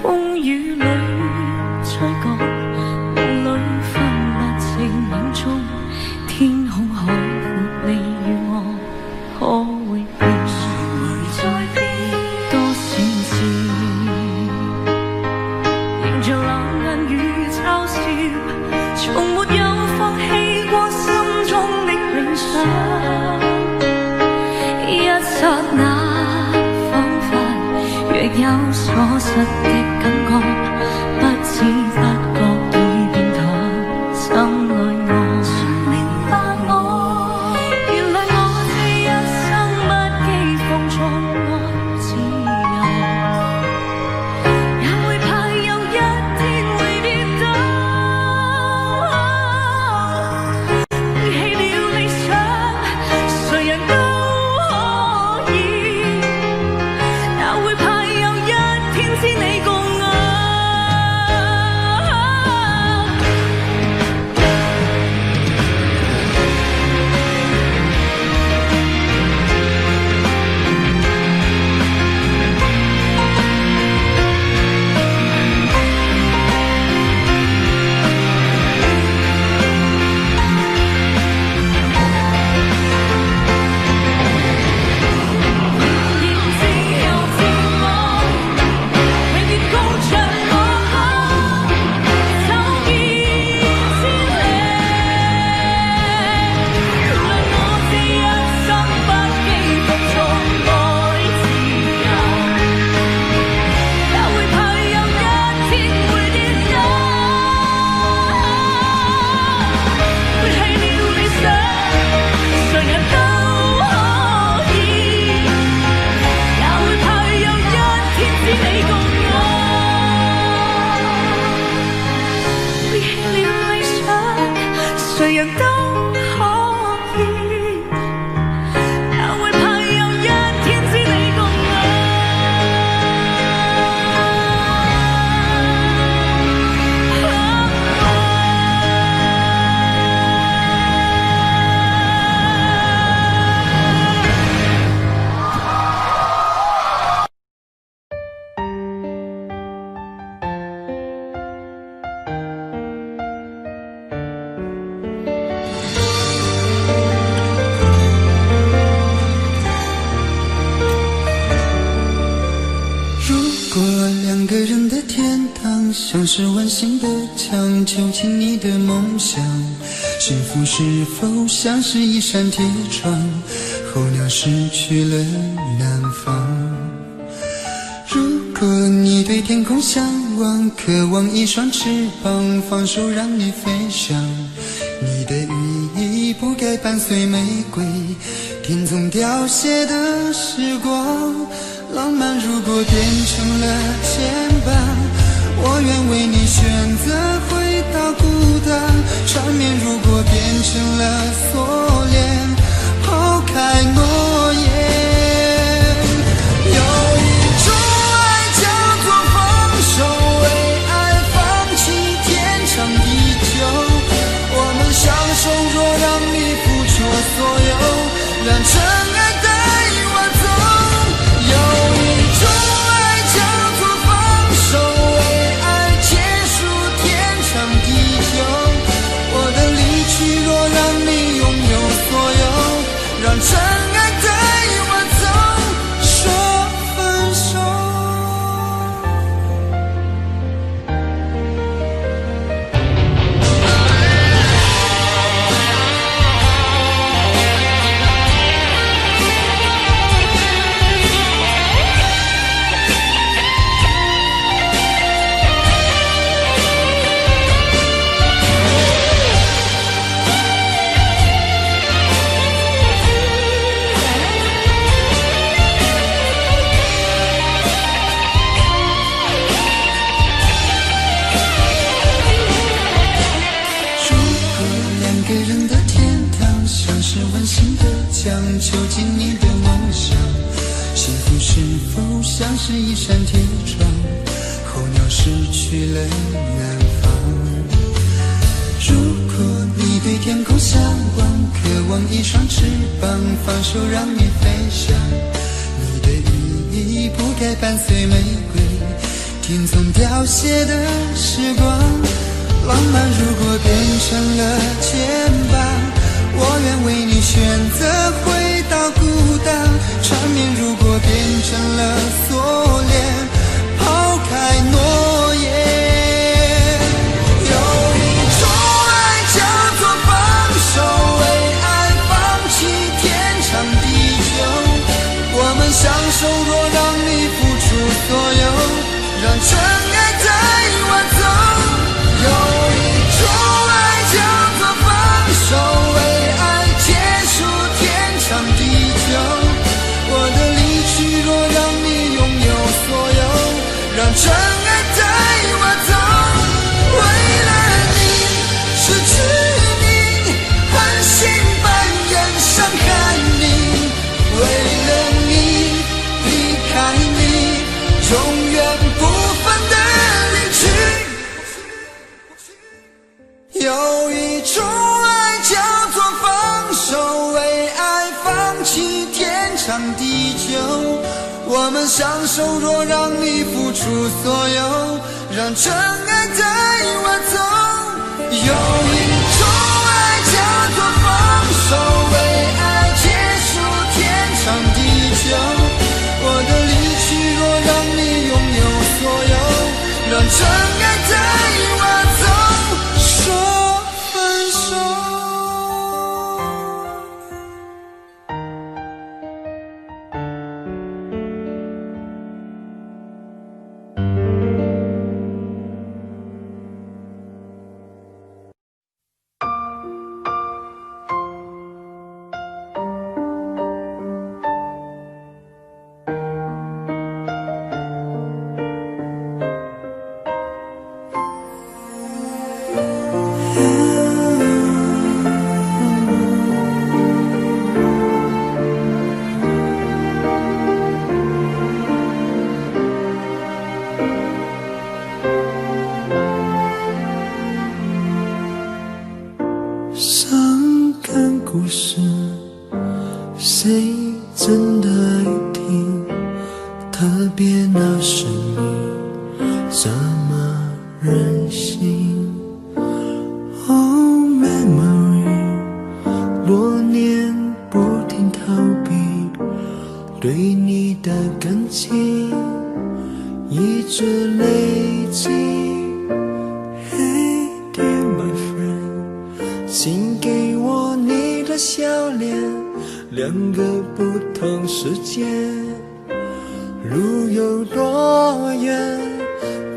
風雨裏吹過，夢裏分不清影蹤，天空海闊，你與我可會變？誰會在變？多少次迎着冷眼與嘲笑，從沒有放棄過心中的理想。一剎那，彷彿若有所失的感覺，不知不覺已變淡，心裏我誰明白我？原來我這一生不羈放縱愛自由，也會怕有一天會跌倒。背棄了理想，誰人都可以，也會怕有一天只你共是温馨的墙，囚禁你的梦想。幸福是否像是一扇铁窗，候鸟失去了南方。如果你对天空向往，渴望一双翅膀，放手让你飞翔。你的羽翼不该伴随玫瑰，听从凋谢的时光。浪漫如果变成了牵绊，我愿为你选择回到孤单。缠绵如果变成了锁链，抛开诺言。有一种爱叫做放手，为爱放弃天长地久。我们相守，若让你付出所有，让真爱带我走。有一种爱叫做放手，为爱结束天长地久。我的离去，若让你拥有所有，让真爱带我走，说分手。囚禁你的梦想，幸福是否像是一扇铁窗，候鸟失去了南方。如果你对天空向往，渴望一双翅膀，放手让你飞翔。你的羽翼不该伴随玫瑰，听从凋谢的时光。浪漫如果变成了牵绊，我愿为你选择回到孤单。缠绵如果变成了锁链，抛开诺言。有一种爱叫做放手，为爱放弃天长地久。我们相守，若让你付出所有，让真爱带我走。有一种爱叫做放手，为爱结束天长地久。我的离去，若让你拥有所有，让真爱带我走。为了你失去你，狠心扮演伤害你。为了你离开你，永远不分的离去。有一种爱叫做放手，为爱放弃天长地久。我们相守，若让你付出所有，让真爱带我走。有一种爱叫做放手，为爱结束天长地久。我的离去，若让你拥有所有，让真爱带我走。说分手。伤感故事，谁真的爱听？特别那声音这么任性。Oh memory， 多年不停逃避，对你的感情一直累积。两个不同世界，路有多远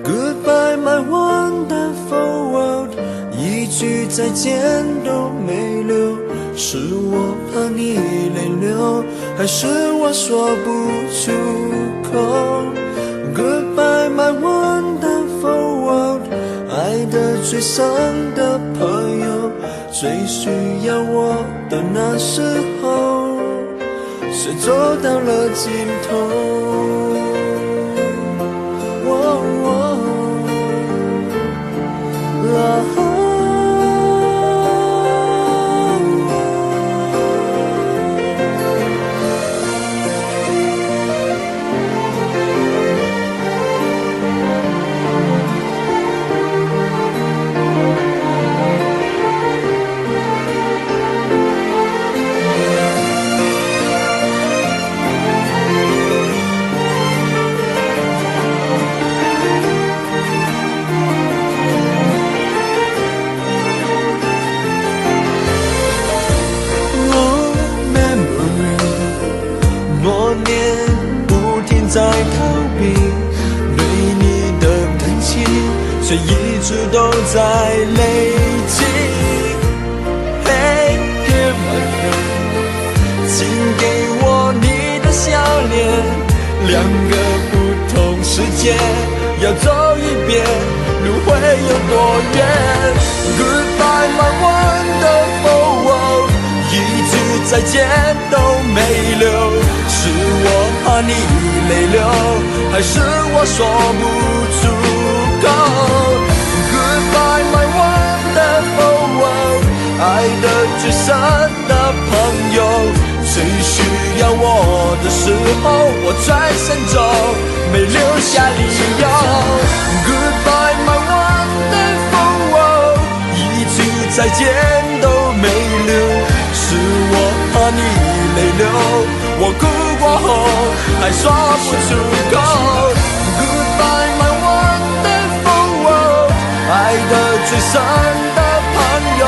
？Goodbye my wonderful world， 一句再见都没留，是我怕你泪流，还是我说不出口 ？Goodbye my wonderful world， 爱得最深的朋友，最需要我的那时候。 谁走到了尽头？在逃避对你的感情，却一直都在累积。Hey, dear my friend， 请给我你的笑脸，两个不同世界要走一遍，路会有多远 ？Goodbye my wonderful world， 一句再见都没留，是我怕你泪流，还是我说不出口 ？Goodbye my wonderful world， 爱的最深的朋友，最需要我的时候，我转身走，没留下理由。Goodbye my wonderful world， 一句再见都没留，是我怕你泪流。 我哭过后还说不出口 Goodbye my wonderful world， 爱的最深的朋友，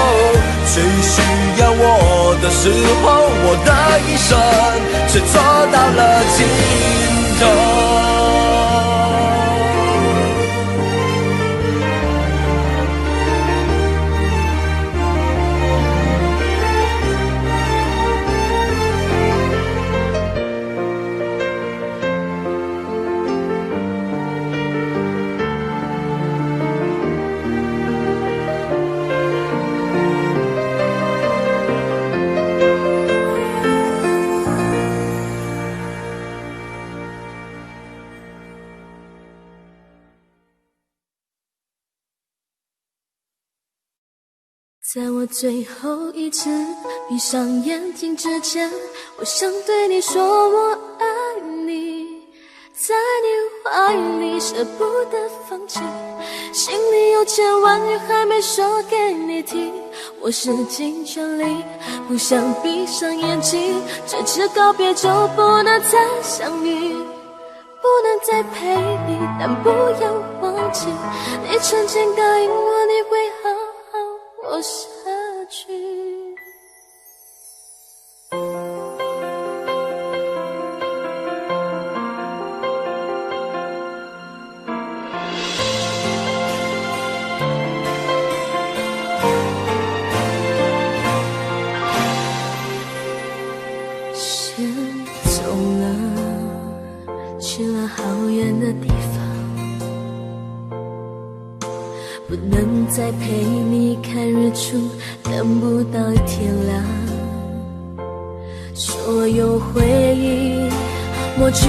最需要我的时候，我的一生却走到了尽头。 在我最后一次闭上眼睛之前，我想对你说我爱你，在你怀里舍不得放弃，心里有千万语还没说给你听，我使尽全力不想闭上眼睛，这次告别就不能再相遇，不能再陪你，但不要忘记你曾经答应我你会好好活下去。先走了，去了好远的地方，不能再陪你看日出，等不到天亮。所有回忆抹去，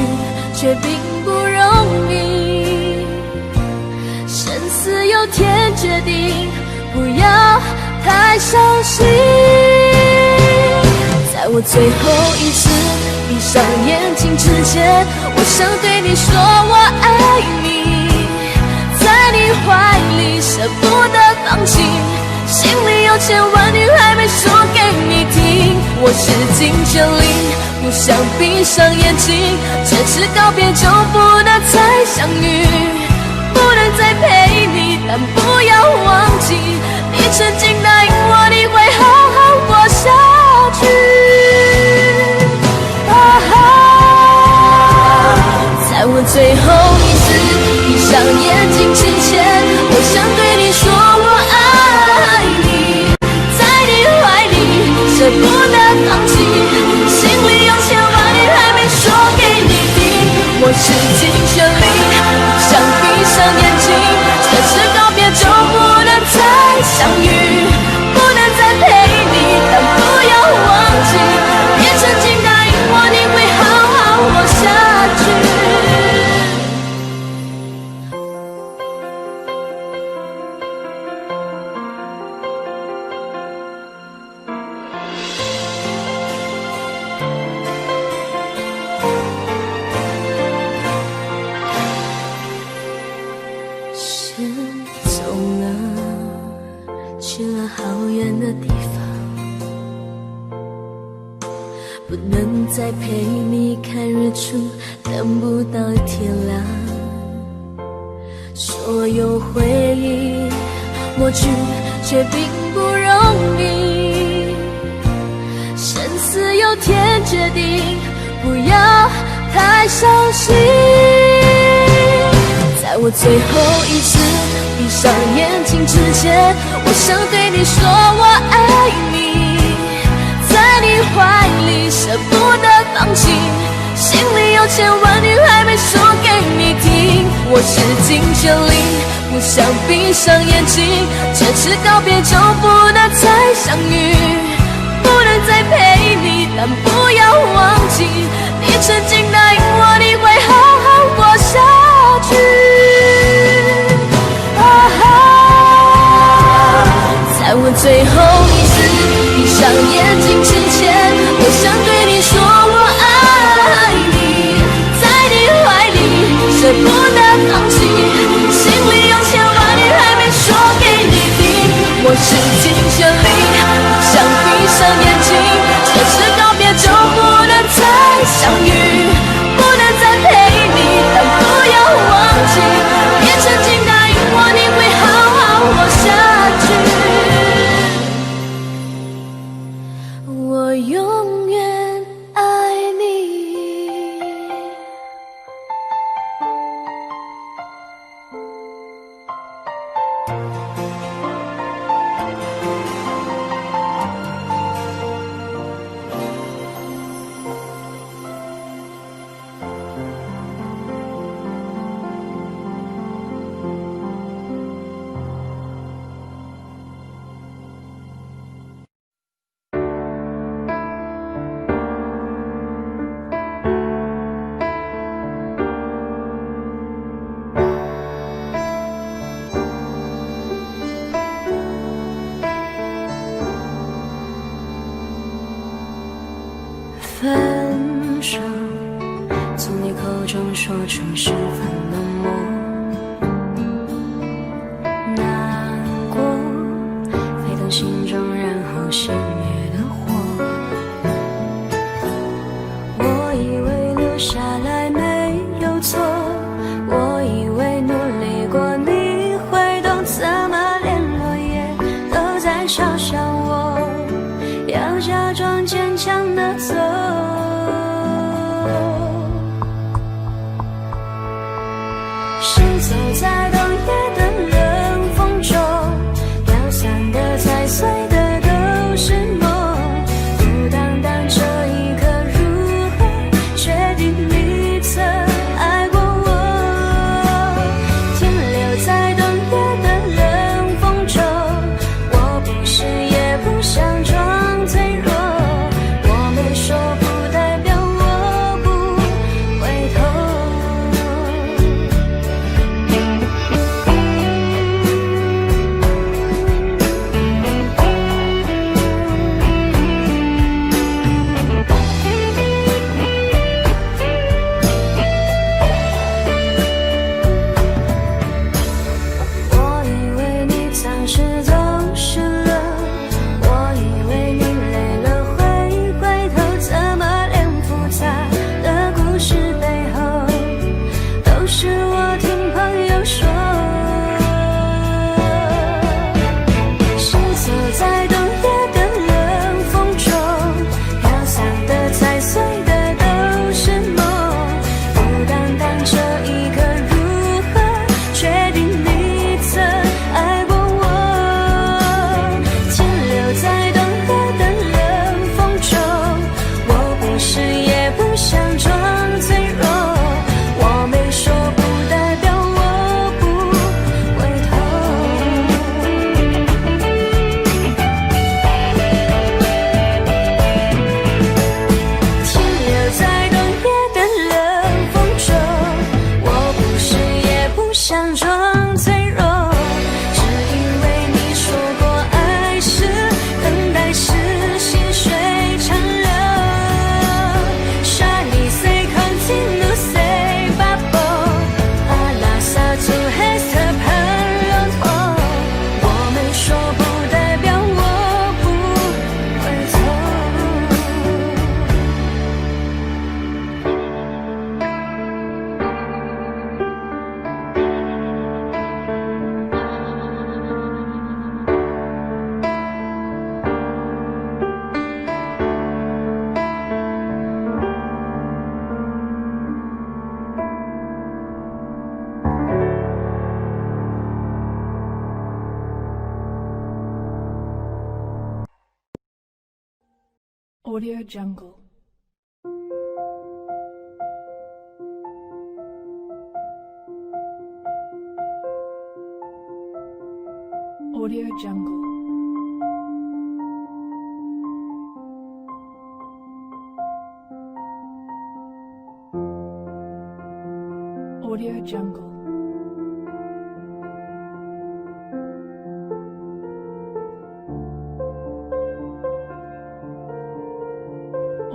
却并不容易。生死有天决定，不要太伤心。在我最后一次闭上眼睛之前，我想对你说我爱你，在你怀里舍不得放弃，心里有千万语还没说给你听，我使尽全力不想闭上眼睛，这次告别就不能再相遇，不能再陪你，但不要忘记你曾经答应我你会好好活下去。最后一次闭上眼睛之前，我想对你说我爱你，在你怀里舍不得放弃，心里有千万语还没说给你听，我使尽全力想闭上眼睛，这次告别就不能再相遇，不能再陪你，但不要忘记你曾经答应我你会好好活下去。去了好远的地方，不能再陪你看日出，等不到天亮。所有回忆抹去，却并不容易。生死有天决定，不要太伤心。在我最后一次闭上眼睛之前，我想对你说我爱你，在你怀里舍不得放弃，心里有千万语还没说给你听，我使尽全力不想闭上眼睛，这次告别就不能再相遇，不能再陪你，但不要忘记你曾经答应我你会好好活下去。在我最后一次闭上眼睛之前，我想对你说我爱你，在你怀里舍不得放弃，心里有千万语还没说给你听，我使尽全力想闭上眼睛，这次告别就不能再相遇，不能再陪你，但不要忘记你曾经答应我你会好好活下去，我永远爱你。分手，从你口中说出十分冷漠，难过沸腾心中，然后熄灭的火。我以为留下来没有错，我以为努力过你会懂，怎么连落叶都在嘲笑我，要假装坚强的走。谁走在冬夜的冷风中，飘散的踩碎的都是梦，孤单单这一刻如何确定你曾爱过我，停留在冬夜的冷风中，我不是眼 Audio Jungle. Audio Jungle. Audio Jungle.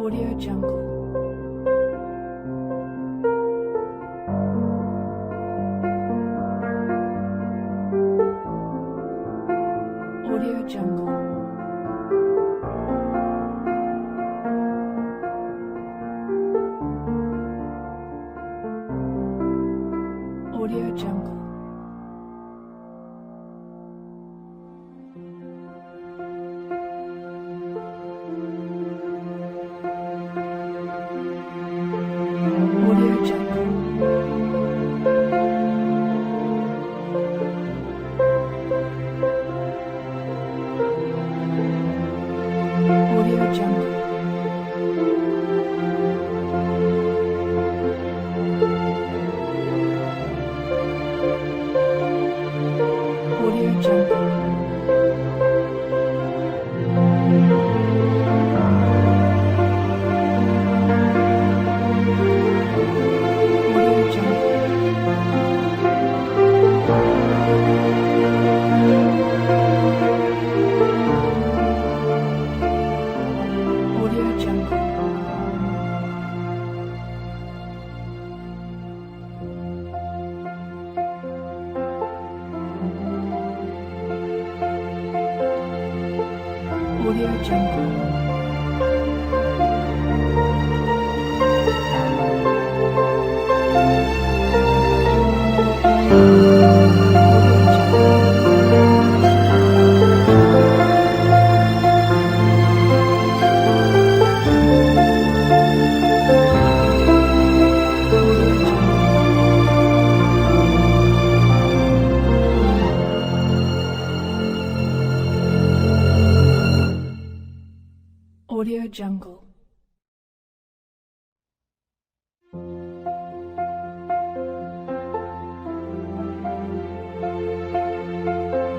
Audio Jungle. Audio Jungle. Audio Jungle. Audio Jungle. Audio Jungle. Audio Jungle. Audio Jungle. Audio Jungle. Audio Jungle. Audio Jungle.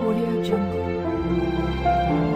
Audio Jungle.